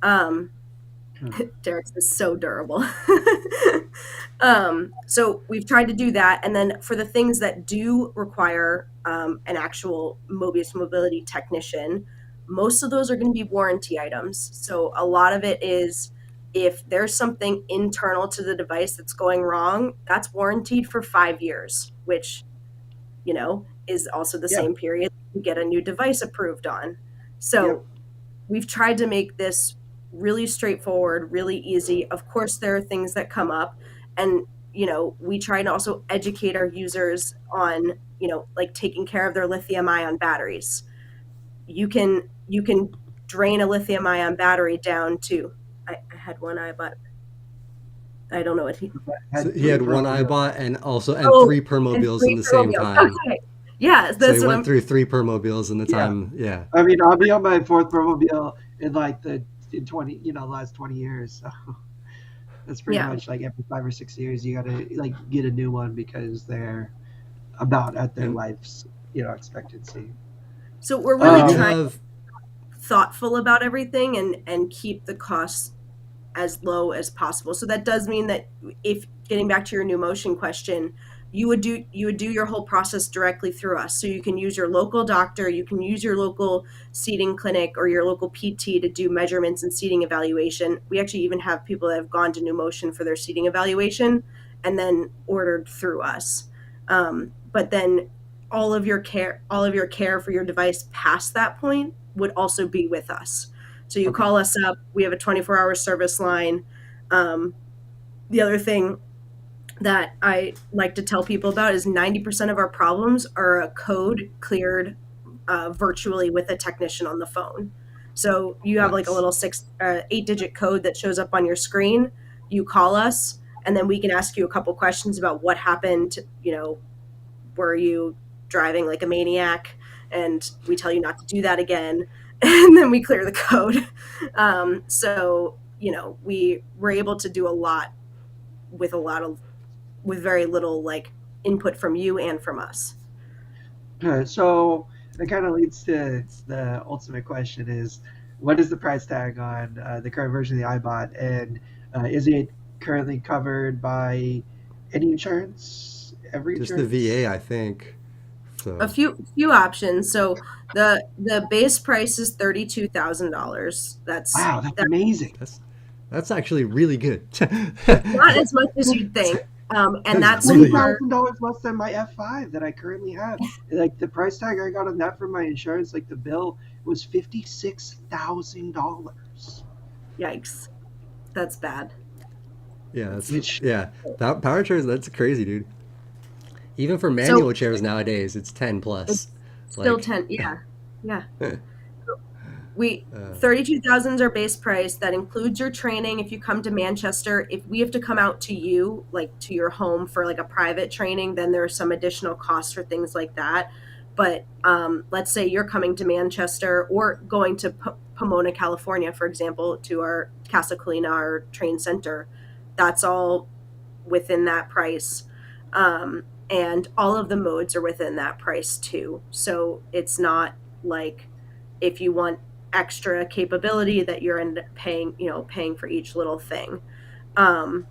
Um, Hmm. Derek's is so durable. So we've tried to do that. And then for the things that do require an actual Mobius Mobility technician, most of those are going to be warranty items. So a lot of it is if there's something internal to the device that's going wrong, that's warranted for 5 years, which, is also the Yeah. same period you get a new device approved on. Yep. So we've tried to make this really straightforward, really easy. Of course, there are things that come up, and we try to also educate our users on, like taking care of their lithium ion batteries. You can drain a lithium ion battery down to, I had one iBot. I don't know what he. So Had he three had one Permobil. iBot and Oh, three and permobiles in three the same Permobiles. time. Okay. Yeah, So he that's what went I'm. through three permobiles in the Yeah. time. Yeah. I mean, I'll be on my fourth Permobil in like in 20, last 20 years. So that's pretty Yeah. much like every 5 or 6 years, you gotta like get a new one because they're about at their And life's, expectancy. So we're and we really do Um, trying have thoughtful about everything and keep the costs as low as possible. So that does mean that, if getting back to your new motion question, you would do your whole process directly through us. So you can use your local doctor, you can use your local seating clinic or your local PT to do measurements and seating evaluation. We actually even have people that have gone to New Motion for their seating evaluation and then ordered through us. But then all of your care for your device past that point would also be with us. So you okay. call us up. We have a 24-hour service line. Um, the other thing that I like to tell people about is 90% of our problems are a code cleared virtually with a technician on the phone. So you have like a nice. little 8-digit code that shows up on your screen. You call us, and then we can ask you a couple questions about what happened. Were you driving like a maniac? And we tell you not to do that again, and then we clear the code. So we were able to do a lot with very little like input from you and from us. So that kind of leads to the ultimate question: is what is the price tag on the current version of the iBot, and is it currently covered by any insurance, every Just the insurance? VA, I think. A So few options. So the base price is $32,000. That's Wow, that's that amazing. that's that's actually really good. That's not as much as you'd think. And That's that's Twenty really good. for thousand dollars less than my F5 that I currently have. Like the price tag I got on that for my insurance, like the bill was $56,000. yikes. That's bad. Yeah, that's Which yeah. Power chairs, that's crazy, dude. Even for So manual chairs nowadays, it's 10 it's plus. still Like 10. Yeah. Yeah. We uh, 32,000 is our base price. That includes your training. If you come to Manchester, if we have to come out to you, like to your home for like a private training, then there are some additional costs for things like that. But let's say you're coming to Manchester or going to Pomona, California, for example, to our Casa Colina, our train center. That's all within that price. And all of the modes are within that price too. So it's not like if you want extra capability that you're end up paying for each little thing. Um,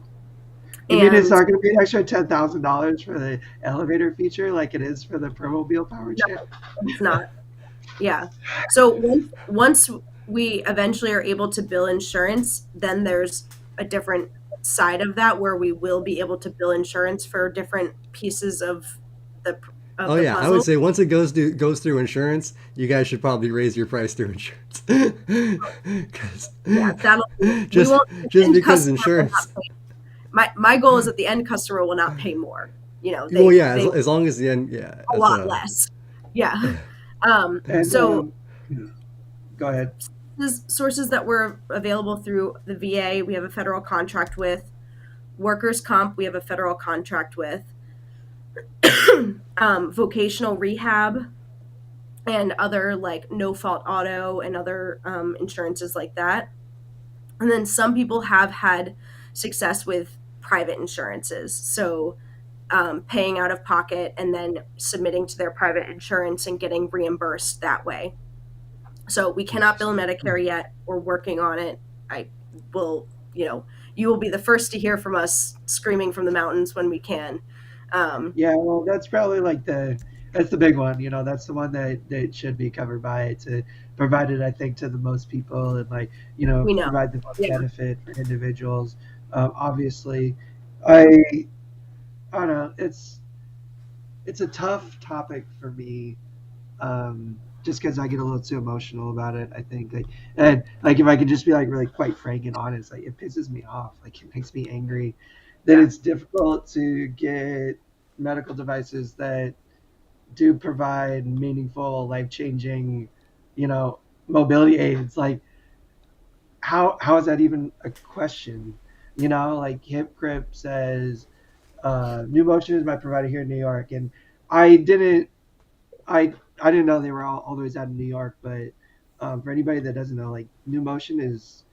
you mean it's and not going to be an extra $10,000 for the elevator feature like it is for the Permobil power no, chair? it's not. Yeah. So once we eventually are able to bill insurance, then there's a different side of that where we will be able to bill insurance for different pieces the oh of the yeah, I would puzzle. say once it goes through insurance, you guys should probably raise your price through insurance. 'Cause- Yeah, that'll we just won't the just end because customer will insurance. not pay. My goal is that the end customer will not pay more. Well, yeah, They as long as the end, yeah, a that's lot less. Yeah. And So go ahead. sources that were available through the VA, we have a federal contract with. Workers' comp, we have a federal contract with. Vocational rehab and other like no fault auto and other insurances like that. And then some people have had success with private insurances. So paying out of pocket and then submitting to their private insurance and getting reimbursed that way. So we cannot bill Medicare yet. We're working on it. I will, you will be the first to hear from us screaming from the mountains when we can. Yeah, well, that's probably like that's the big one. That's the one that should be covered by it to provide it, I think, to the most people and like We know. provide the most Yeah. benefit for individuals. Obviously, I I don't know. It's a tough topic for me, just because I get a little too emotional about it. I think, and like if I could just be like really quite frank and honest, like it pisses me off. Like it makes me angry that Yeah. it's difficult to get medical devices that do provide meaningful, life changing, you know, mobility aids. Like, how is that even a question? You know, like Hip Grip says, New Motion is my provider here in New York, and I didn't, I didn't know they were all the way out in New York. But for anybody that doesn't know, like New Motion is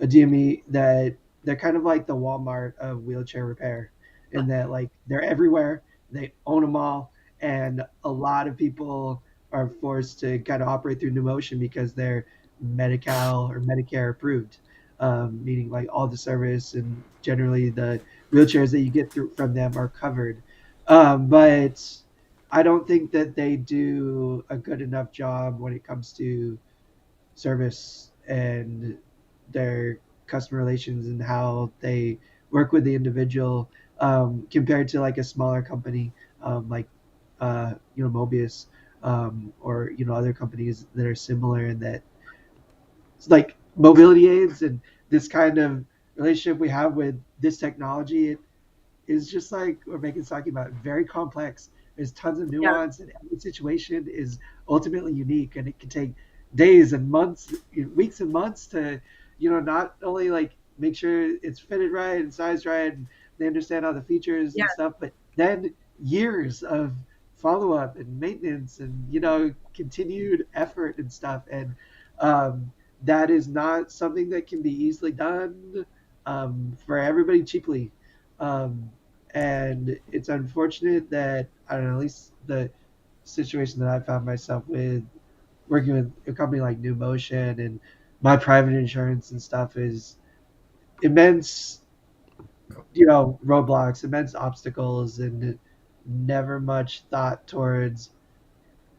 a DME that they're kind of like the Walmart of wheelchair repair, in that like they're everywhere, they own them all, and a lot of people are forced to kind of operate through New Motion because they're Medi-Cal or Medicare approved, meaning like all the service and generally the wheelchairs that you get through from them are covered. But I don't think that they do a good enough job when it comes to service and their customer relations and how they work with the individual, compared to like a smaller company, like Mobius, or other companies that are similar in that it's like mobility aids and this kind of relationship we have with this technology is just like what Megan's talking about, very complex. There's tons of Yeah. nuance, and every situation is ultimately unique, and it can take days and months, weeks and months to, not only like make sure it's fitted right and sized right, and they understand all the features Yeah. and stuff, but then years of follow up and maintenance and continued effort and stuff, and um, that is not something that can be easily done, for everybody cheaply. Um, and it's unfortunate that, I don't know, at least the situation that I found myself with working with a company like New Motion and my private insurance and stuff is immense, roadblocks, immense obstacles, and never much thought towards,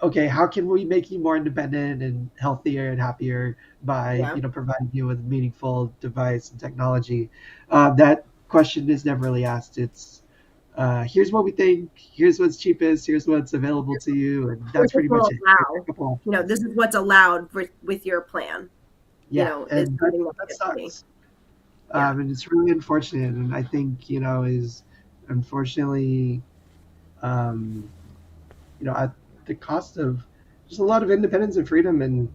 okay, how can we make you more independent and healthier and happier by, Yeah. providing you with meaningful device and technology? That question is never really asked. It's, here's what we think, here's what's cheapest, here's what's available to you, and Which that's is pretty much will it. Here's a allow. couple You know, options. this is what's allowed with your plan. Yeah, Is and something that that gets to me. sucks. Yeah. And it's really unfortunate, and I think, is unfortunately, um, at the cost of just a lot of independence and freedom and,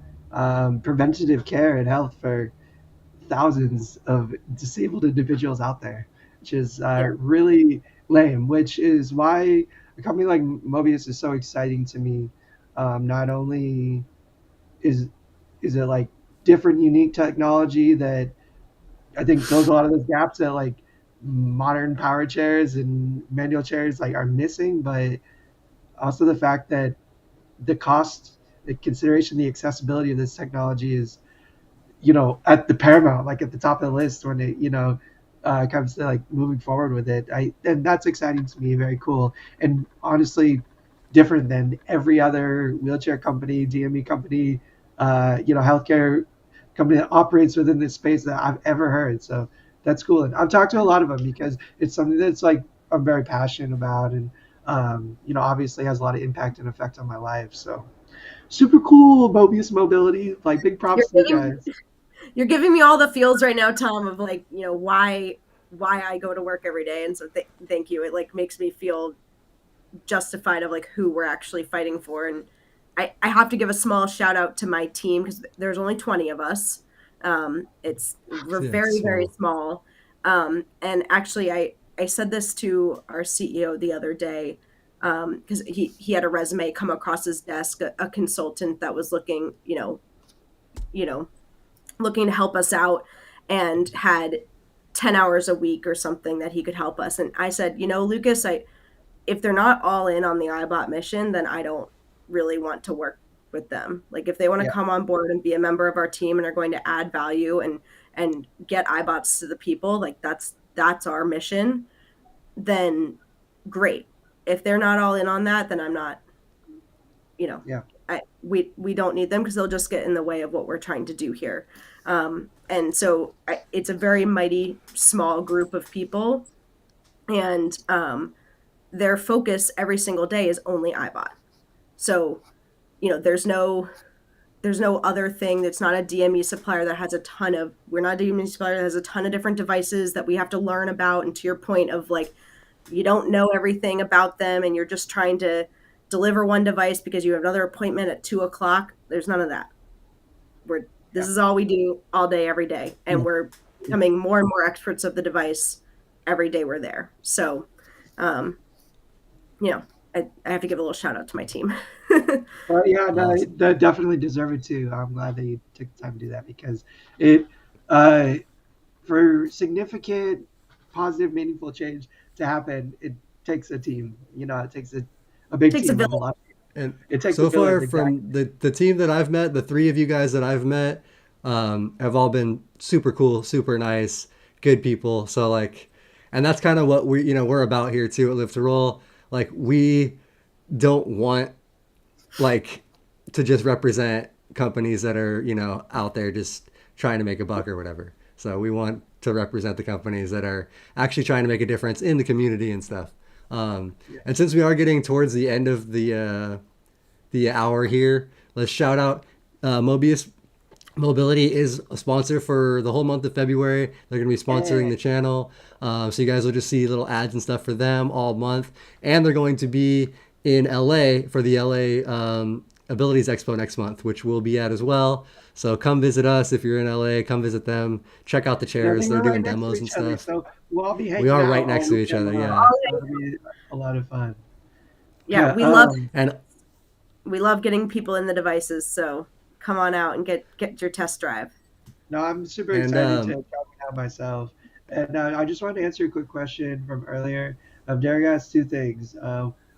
preventative care and health for thousands of disabled individuals out there, which is Yeah. really lame. Which is why a company like Mobius is so exciting to me. Not only is it like different, unique technology that I think fills a lot of those gaps that like modern power chairs and manual chairs like are missing, but also the fact that the cost, the consideration, the accessibility of this technology is, at the paramount, like at the top of the list when it, comes to like moving forward with it. And that's exciting to me, very cool, and honestly, different than every other wheelchair company, DME company, healthcare company that operates within this space that I've ever heard. So that's cool, and I've talked to a lot of them because it's something that's like I'm very passionate about, and obviously has a lot of impact and effect on my life. So super cool, Mobius Mobility. Like big You're props to you giving guys. you're giving me all the feels right now, Tom, of like, why I go to work every day. And so thank you. It like makes me feel justified of like who we're actually fighting for. And I have to give a small shout out to my team because there's only 20 of us. We're Yeah, it's very, very small. small. And actually I said this to our CEO the other day, because he had a resume come across his desk, a consultant that was looking, you know, looking to help us out and had 10 hours a week or something that he could help us. And I said, Lucas, if they're not all in on the iBot mission, then I don't really want to work with them. Like if they want to Yeah, come on board and be a member of our team and are going to add value and get iBots to the people, like that's our mission, then great. If they're not all in on that, then I'm not, you know, yeah, we don't need them because they'll just get in the way of what we're trying to do here. And so it's a very mighty small group of people, and their focus every single day is only iBot. So, there's no there's no other thing that's not a DME supplier that has a ton of, we're not a DME supplier that has a ton of different devices that we have to learn about. And to your point of like, you don't know everything about them and you're just trying to deliver one device because you have another appointment at 2:00. There's none of that. This is all we do all day, every day. And we're becoming more and more experts of the device every day we're there. So, you know, I have to give a little shout out to my team. Well, yeah, no, Awesome. they definitely deserve it too. I'm glad that you took the time to do that because it, uh, for significant, positive, meaningful change to happen, it takes a team. You know, it takes a big Takes a team of a village. lot. And It takes a so far, village, exactly. from the team that I've met, the three of you guys that I've met, have all been super cool, super nice, good people. So like, and that's kind of what we're about here too at Live to Roll. Like we don't want like to just represent companies that are out there just trying to make a buck or whatever. So we want to represent the companies that are actually trying to make a difference in the community and stuff. And since we are getting towards the end of the hour here, let's shout out Mobius Mobility is a sponsor for the whole month of February. They're going to be sponsoring the channel. So you guys will just see little ads and stuff for them all month. And they're going to be in LA for the LA Abilities Expo next month, which we'll be at as well. So come visit us if you're in LA. Come visit them. Check out the Yeah, chairs. we're They're right doing next to demos and each other, stuff. so we'll all be We hanging are out right all next to each weekend other. long. Yeah. It'll be a lot of fun. Yeah, Yeah. And we love getting people in the devices. So come on out and get your test drive. No, I'm super and excited to try it out myself. And I just wanted to answer a quick question from earlier. Derek asked two things.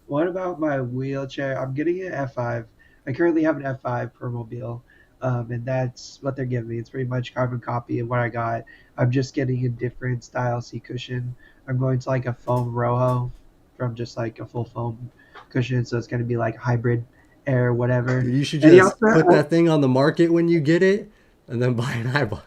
One about my wheelchair. I'm getting an F5. I currently have an F5 Permobile, and that's what they're giving me. It's pretty much carbon copy of what I got. I'm just getting a different style seat cushion. I'm going to like a foam Rojo from just like a full foam cushion, so it's going to be like hybrid air, whatever. you should And he just also, put that thing on the market when you get it, and then buy an iBot.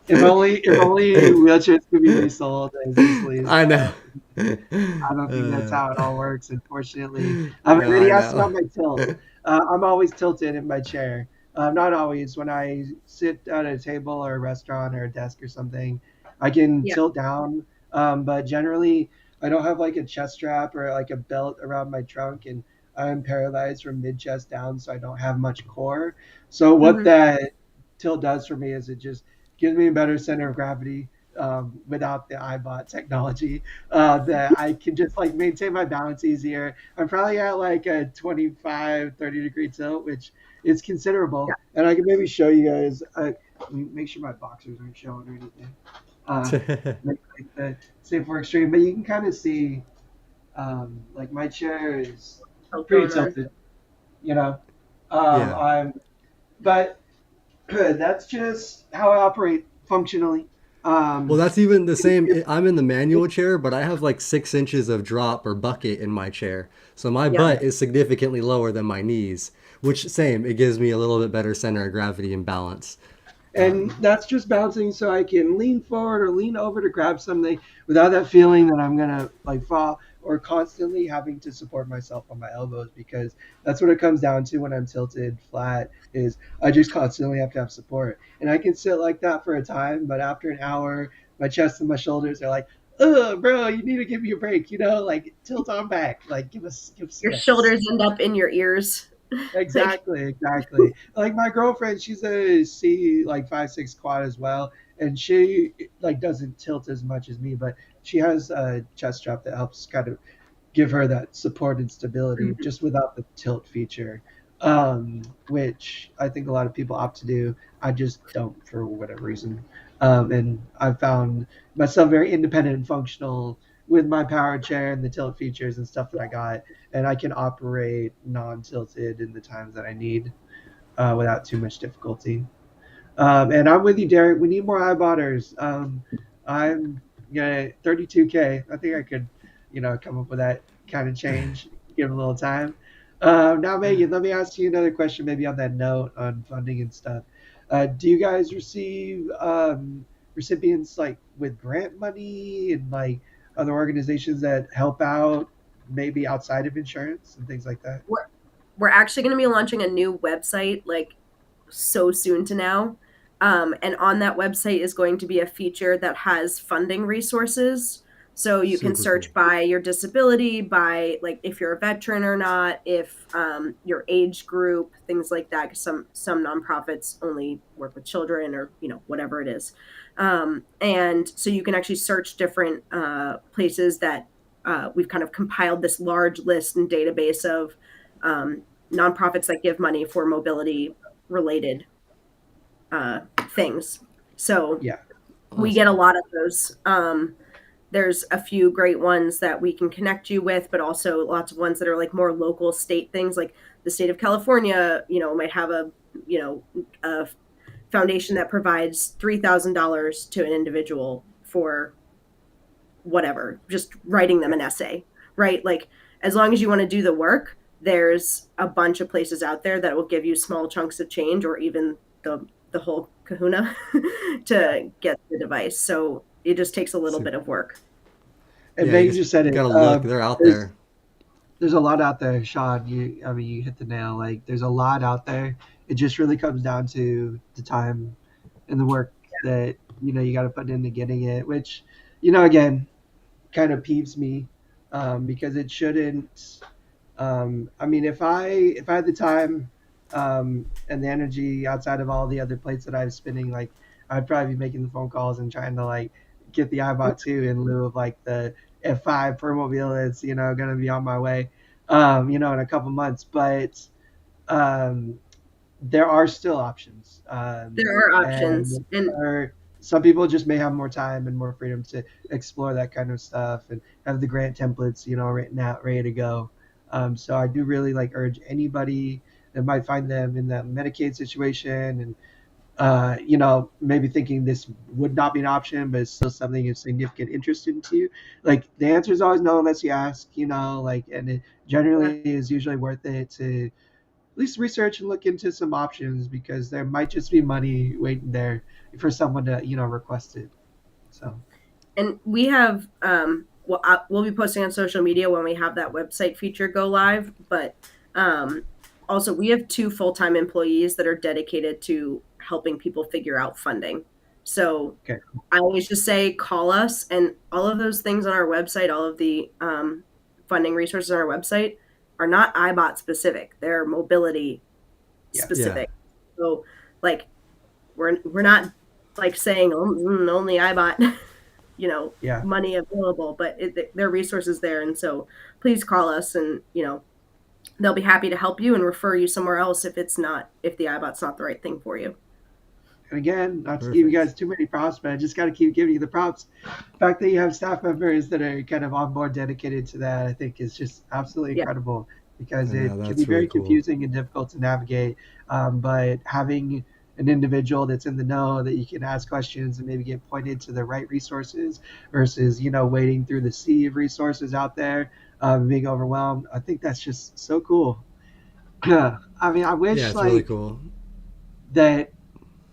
if only wheelchairs could be resold as easily as I know. I don't think that's how it all works, unfortunately. And No, then he I asked know. about my tilt. I'm always tilted in my chair. Not always. When I sit at a table or a restaurant or a desk or something, I can Yeah. tilt down. But generally, I don't have like a chest strap or like a belt around my trunk, and I'm paralyzed from mid chest down, so I don't have much core. So what Mhm. that tilt does for me is it just gives me a better center of gravity without the iBot technology that I can just like maintain my balance easier. I'm probably at like a 25, 30-degree tilt, which is Yeah. considerable. And I can maybe show you guys, let me make sure my boxers aren't showing or anything. Make like the safe for extreme, but you can kind of see like my chair is What's pretty going on? tilted, you know. Yeah. But that's just how I operate functionally. Well, Um, that's even the same. I'm in the manual chair, but I have like 6 inches of drop or bucket in my chair. So my Yeah. butt is significantly lower than my knees, which same, it gives me a little bit better center of gravity and balance. and that's just bouncing so I can lean forward or lean over to grab something without that feeling that I'm gonna like fall or constantly having to support myself on my elbows because that's what it comes down to when I'm tilted flat is I just constantly have to have support. And I can sit like that for a time, but after an hour, my chest and my shoulders are like, "Ugh, bro, you need to give me a break, like tilt on back, like give us Your space." shoulders end up in your ears. Like, Exactly. Like my girlfriend, she's a C like 5'6" quad as well, and she like doesn't tilt as much as me, but she has a chest strap that helps kind of give her that support and stability just without the tilt feature, which I think a lot of people opt to do. I just don't for whatever reason. And I found myself very independent and functional with my power chair and the tilt features and stuff that I got, and I can operate non-tilted in the times that I need without too much difficulty. And I'm with you, Derek. We need more iBotters. I'm 32K. I think I could, come up with that kind of change. Give it a little time. Now, Megan, let me ask you another question. Maybe on that note on funding and stuff. Do you guys receive recipients like with grant money and like other organizations that help out, maybe outside of insurance and things like that? we're actually going to be launching a new website like so soon to now. And on that website is going to be a feature that has funding resources. So you can Super cool. search by your disability, by like if you're a veteran or not, if your age group, things like that. 'Cause some nonprofits only work with children, or whatever it is. And so you can actually search different places that we've kind of compiled this large list and database of nonprofits that give money for mobility related things. So Yeah. we get a lot of those. There's a few great ones that we can connect you with, but also lots of ones that are like more local state things. Like the state of California, might have a foundation that provides $3,000 to an individual for whatever, just writing them an essay, right? Like as long as you want to do the work, there's a bunch of places out there that will give you small chunks of change, or even the whole kahuna to get the device. So it just takes a little bit of work. And Yeah, Megan just said you it. gotta look. They're out there's, there. there's a lot out there, Shawn. You hit the nail. Like, there's a lot out there. It just really comes down to the time and the work that you got to put into getting it. Which, again, kind of peeves me, because it shouldn't. I mean, if I had the time and the energy outside of all the other plates that I was spinning, like I'd probably be making the phone calls and trying to like get the iBot 2 in lieu of like the F5 Permobile that's going to be on my way, in a couple months. But um, there are still options. There are options, and Some people just may have more time and more freedom to explore that kind of stuff and have the grant templates, written out, ready to go. So I do really like urge anybody that might find them in that Medicaid situation and, maybe thinking this would not be an option, but it's still something of significant interest into you. Like the answer is always no unless you ask, and it generally is usually worth it to at least research and look into some options, because there might just be money waiting there for someone to, request it. So. And we have we'll be posting on social media when we have that website feature go live, but also we have 2 full-time employees that are dedicated to helping people figure out funding. So Okay. I always just say call us, and all of those things on our website, all of the funding resources on our website are not iBot specific, they're mobility specific. So like we're not like saying only iBot money available, but there are resources there. And so please call us, and they'll be happy to help you and refer you somewhere else if the iBot's not the right thing for you. And again, not to give you guys too many props, but I just got to keep giving you the props. The fact that you have staff members that are kind of on board dedicated to that, I think is just absolutely incredible, because it can be very confusing and difficult to navigate. But having an individual that's in the know that you can ask questions and maybe get pointed to the right resources versus, wading through the sea of resources out there, being overwhelmed. I think that's just so cool. I mean, I wish it's really cool that,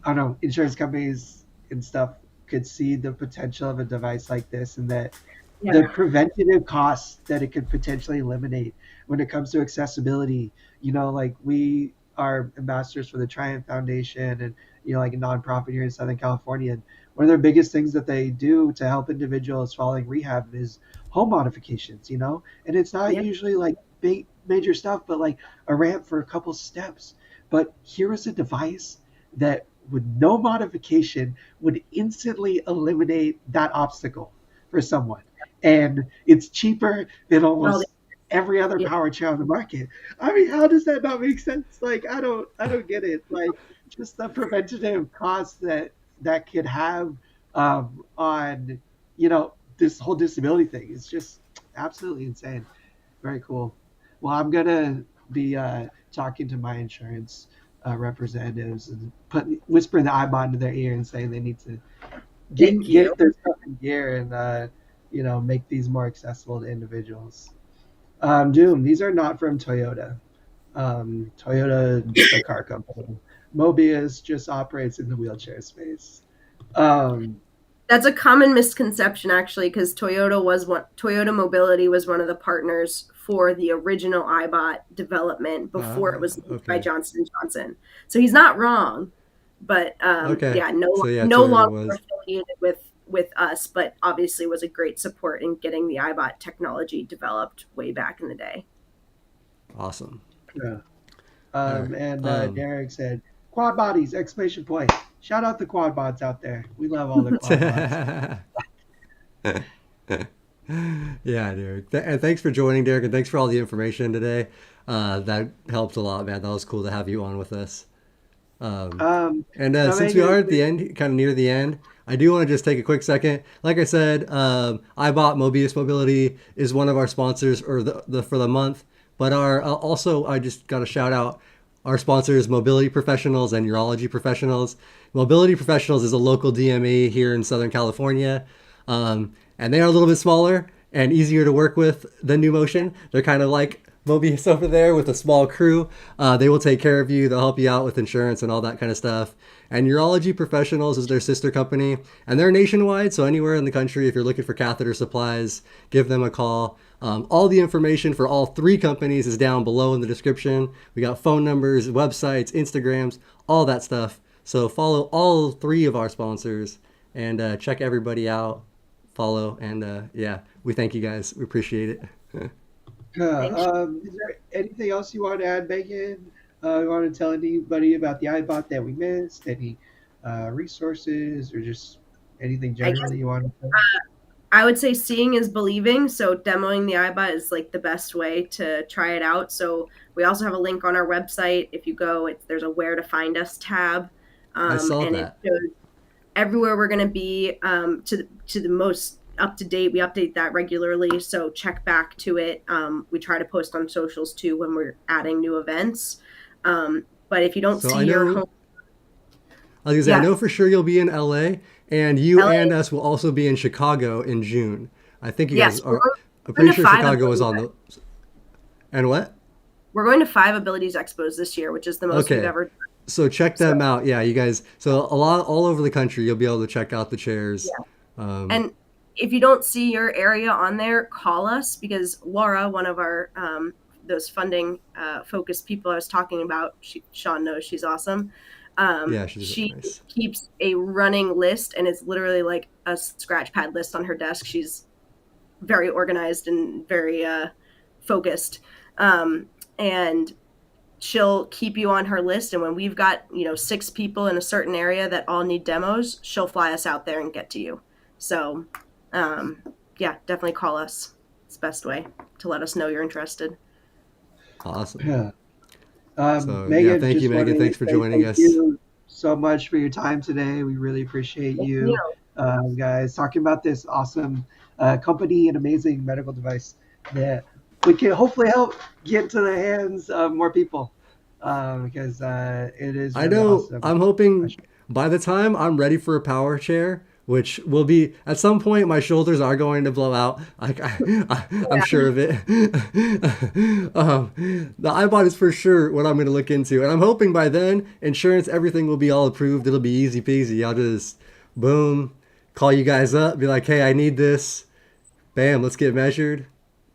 I don't know, insurance companies and stuff could see the potential of a device like this, and that the preventative costs that it could potentially eliminate when it comes to accessibility. Like we are ambassadors for the Triumph Foundation and, like a nonprofit here in Southern California. And one of their biggest things that they do to help individuals following rehab is home modifications, and it's not usually like big, major stuff, but like a ramp for a couple steps. But here is a device that with no modification would instantly eliminate that obstacle for someone. And it's cheaper than almost every other power chair on the market. I mean, how does that not make sense? Like, I don't get it. Like, just the preventative costs that could have on, this whole disability thing is just absolutely insane. Very cool. Well, I'm gonna be talking to my insurance representatives and whispering the iBot into their ear and saying they need to get their stuff in gear and make these more accessible to individuals. Doom, these are not from Toyota. Toyota, the car company. Mobius just operates in the wheelchair space. That's a common misconception, actually, because Toyota Mobility was one of the partners for the original iBot development before it was made by Okay. Johnson and Johnson. So he's not wrong, but Okay. yeah, So yeah, no Toyota longer was affiliated with us, but obviously was a great support in getting the iBot technology developed way back in the day. awesome. Yeah. All right. And Derek said, quad bodies, exclamation point. Shout out the quad bots out there. We love all the quad bots. Yeah, Derek. And thanks for joining, Derek, and thanks for all the information today. That helped a lot, man. That was cool to have you on with us. Um, and Now, since we Megan, are at the end, kind of near the end, I do want to just take a quick second. Like I said, iBot Mobius Mobility is one of our sponsors, or the for the month. But our also, I just got to shout out our sponsors, Mobility Professionals and Urology Professionals. Mobility Professionals is a local DME here in Southern California, and they are a little bit smaller and easier to work with than New Motion. They're kind of like Mobius over there with a small crew. They will take care of you. They'll help you out with insurance and all that kind of stuff. And Urology Professionals is their sister company, and they're nationwide. So anywhere in the country, if you're looking for catheter supplies, give them a call. All the information for all three companies is down below in the description. We got phone numbers, websites, Instagrams, all that stuff. So follow all three of our sponsors and check everybody out. Follow and yeah, we thank you guys. We appreciate it. Thanks. is there anything else you want to add, Megan? You want to tell anybody about the iBot that we missed? Any resources or just anything I guess generally you want to say? I would say seeing is believing. So demoing the iBot is like the best way to try it out. So we also have a link on our website. If you go, there's a where to find us tab, I saw and it that. shows everywhere we're going to be to the most up to date. We update that regularly, so check back to it. We try to post on socials too when we're adding new events. But if you don't So see I your know, home, I was gonna say, I yeah, know for sure you'll be in LA, and you and LA, us will also be in Chicago in June. I think you guys yes, are. I'm going pretty to sure five Chicago was abilities. on the. And what? We're going to 5 abilities expos this year, which is the most we've Okay. ever done. So check So them out. Yeah, you guys. So a lot all over the country, you'll be able to check out the chairs. yeah, Um, and if you don't see your area on there, call us because Laura, one of our those funding focused people I was talking about, Shawn knows she's awesome. yeah, she's really She nice. keeps a running list, and it's literally like a scratch pad list on her desk. She's very organized and very focused, and she'll keep you on her list. And when we've got 6 people in a certain area that all need demos, she'll fly us out there and get to you. So um, yeah, definitely call us. It's the best way to let us know you're interested. Awesome. Yeah. So yeah, Megan, thank you, just want Megan. to Thanks for say joining thank us. you so much for your time today. We really appreciate Thank you. you guys talking about this awesome company and amazing medical device that we can hopefully help get into the hands of more people because it is I really know. awesome. I'm hoping by the time I'm ready for a power chair, which will be at some point, my shoulders are going to blow out. I'm sure of it. The iBot is for sure what I'm going to look into, and I'm hoping by then, insurance, everything will be all approved. It'll be easy peasy. I'll just boom, call you guys up, be like, hey, I need this. Bam, let's get measured.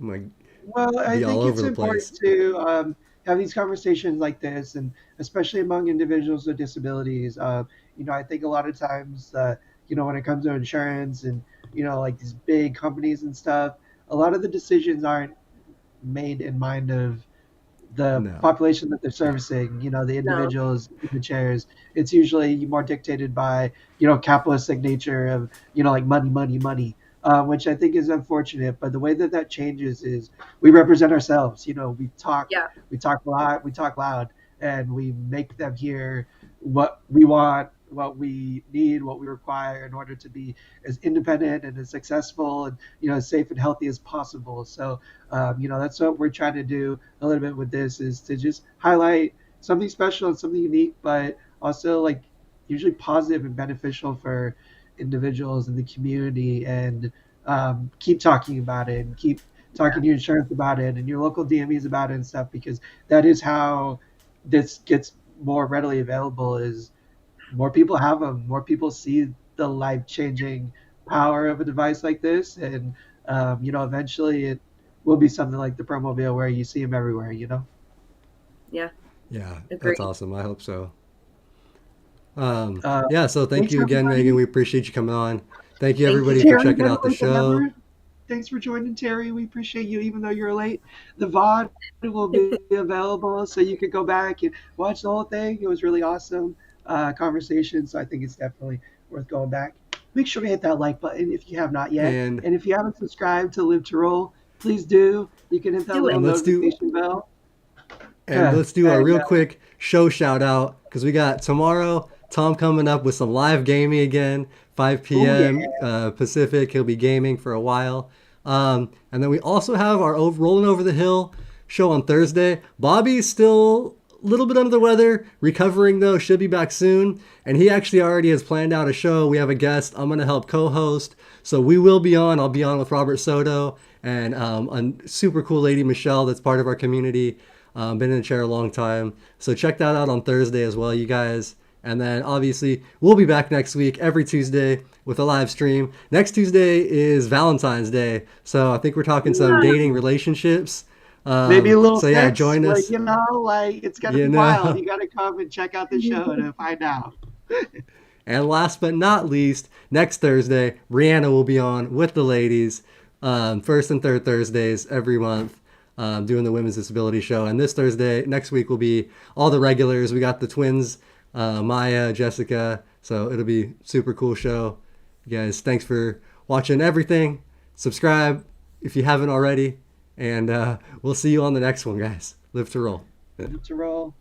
I'm like, Well, I be all think over it's the important place. to have these conversations like this, and especially among individuals with disabilities. I think a lot of times, when it comes to insurance and like these big companies and stuff, a lot of the decisions aren't made in mind of the No, population that they're servicing, the No, individuals in the chairs. It's usually more dictated by, capitalistic nature of, like money, money, money, which I think is unfortunate. But the way that that changes is we represent ourselves. yeah, We talk a lot, we talk loud, and we make them hear what we want, what we need, what we require in order to be as independent and as successful and, as safe and healthy as possible. So, that's what we're trying to do a little bit with this is to just highlight something special and something unique, but also like usually positive and beneficial for individuals in the community and keep talking about it and keep talking to your insurance about it and your local DMEs about it and stuff because that is how this gets more readily available is more people have them, more people see the life changing power of a device like this, and eventually will be something like the Promobile where you see them everywhere. Yeah. Yeah, Agreed. that's awesome. I hope so. Uh, Yeah, so thank Thanks you again, Megan. everybody. We appreciate you coming on. Thank you, Thank you. everybody, for Terry, checking by the out the way, show. remember, thanks for joining, Terry. We appreciate you, even though you're late. The VOD will be available, so you can go back and watch the whole thing. It was really awesome conversation, so I think it's definitely worth going back. Make sure to hit that like button if you have not yet, And and if you haven't subscribed to Live to Roll, please do. You can hit that Do it. little and let's do notification bell. and let's do a And real quick show shout out because we got tomorrow Tom coming up with some live gaming again, 5 oh yeah, p.m. Pacific. He'll be gaming for a while. And then we also have our Rolling Over the Hill show on Thursday. Bobby's still a little bit under the weather, recovering though, should be back soon. And he actually already has planned out a show. We have a guest I'm going to help co-host. So we will be on. I'll be on with Robert Soto and a super cool lady, Michelle, that's part of our community. Been in the chair a long time. So check that out on Thursday as well, you guys. And then obviously we'll be back next week every Tuesday with a live stream. Next Tuesday is Valentine's Day. So I think we're talking some dating relationships. maybe a little So yeah, sex, join like us. it's gonna You be wild. know. You gotta come and check out the show to find out. And last but not least, next Thursday, Brianna will be on with the ladies, first and third Thursdays every month, doing the Women's Disability Show. And this Thursday, next week, will be all the regulars. We got the twins, Maya, Jessica. So it'll be super cool show. You guys, thanks for watching everything. Subscribe if you haven't already. And we'll see you on the next one, guys. Live to roll. To roll.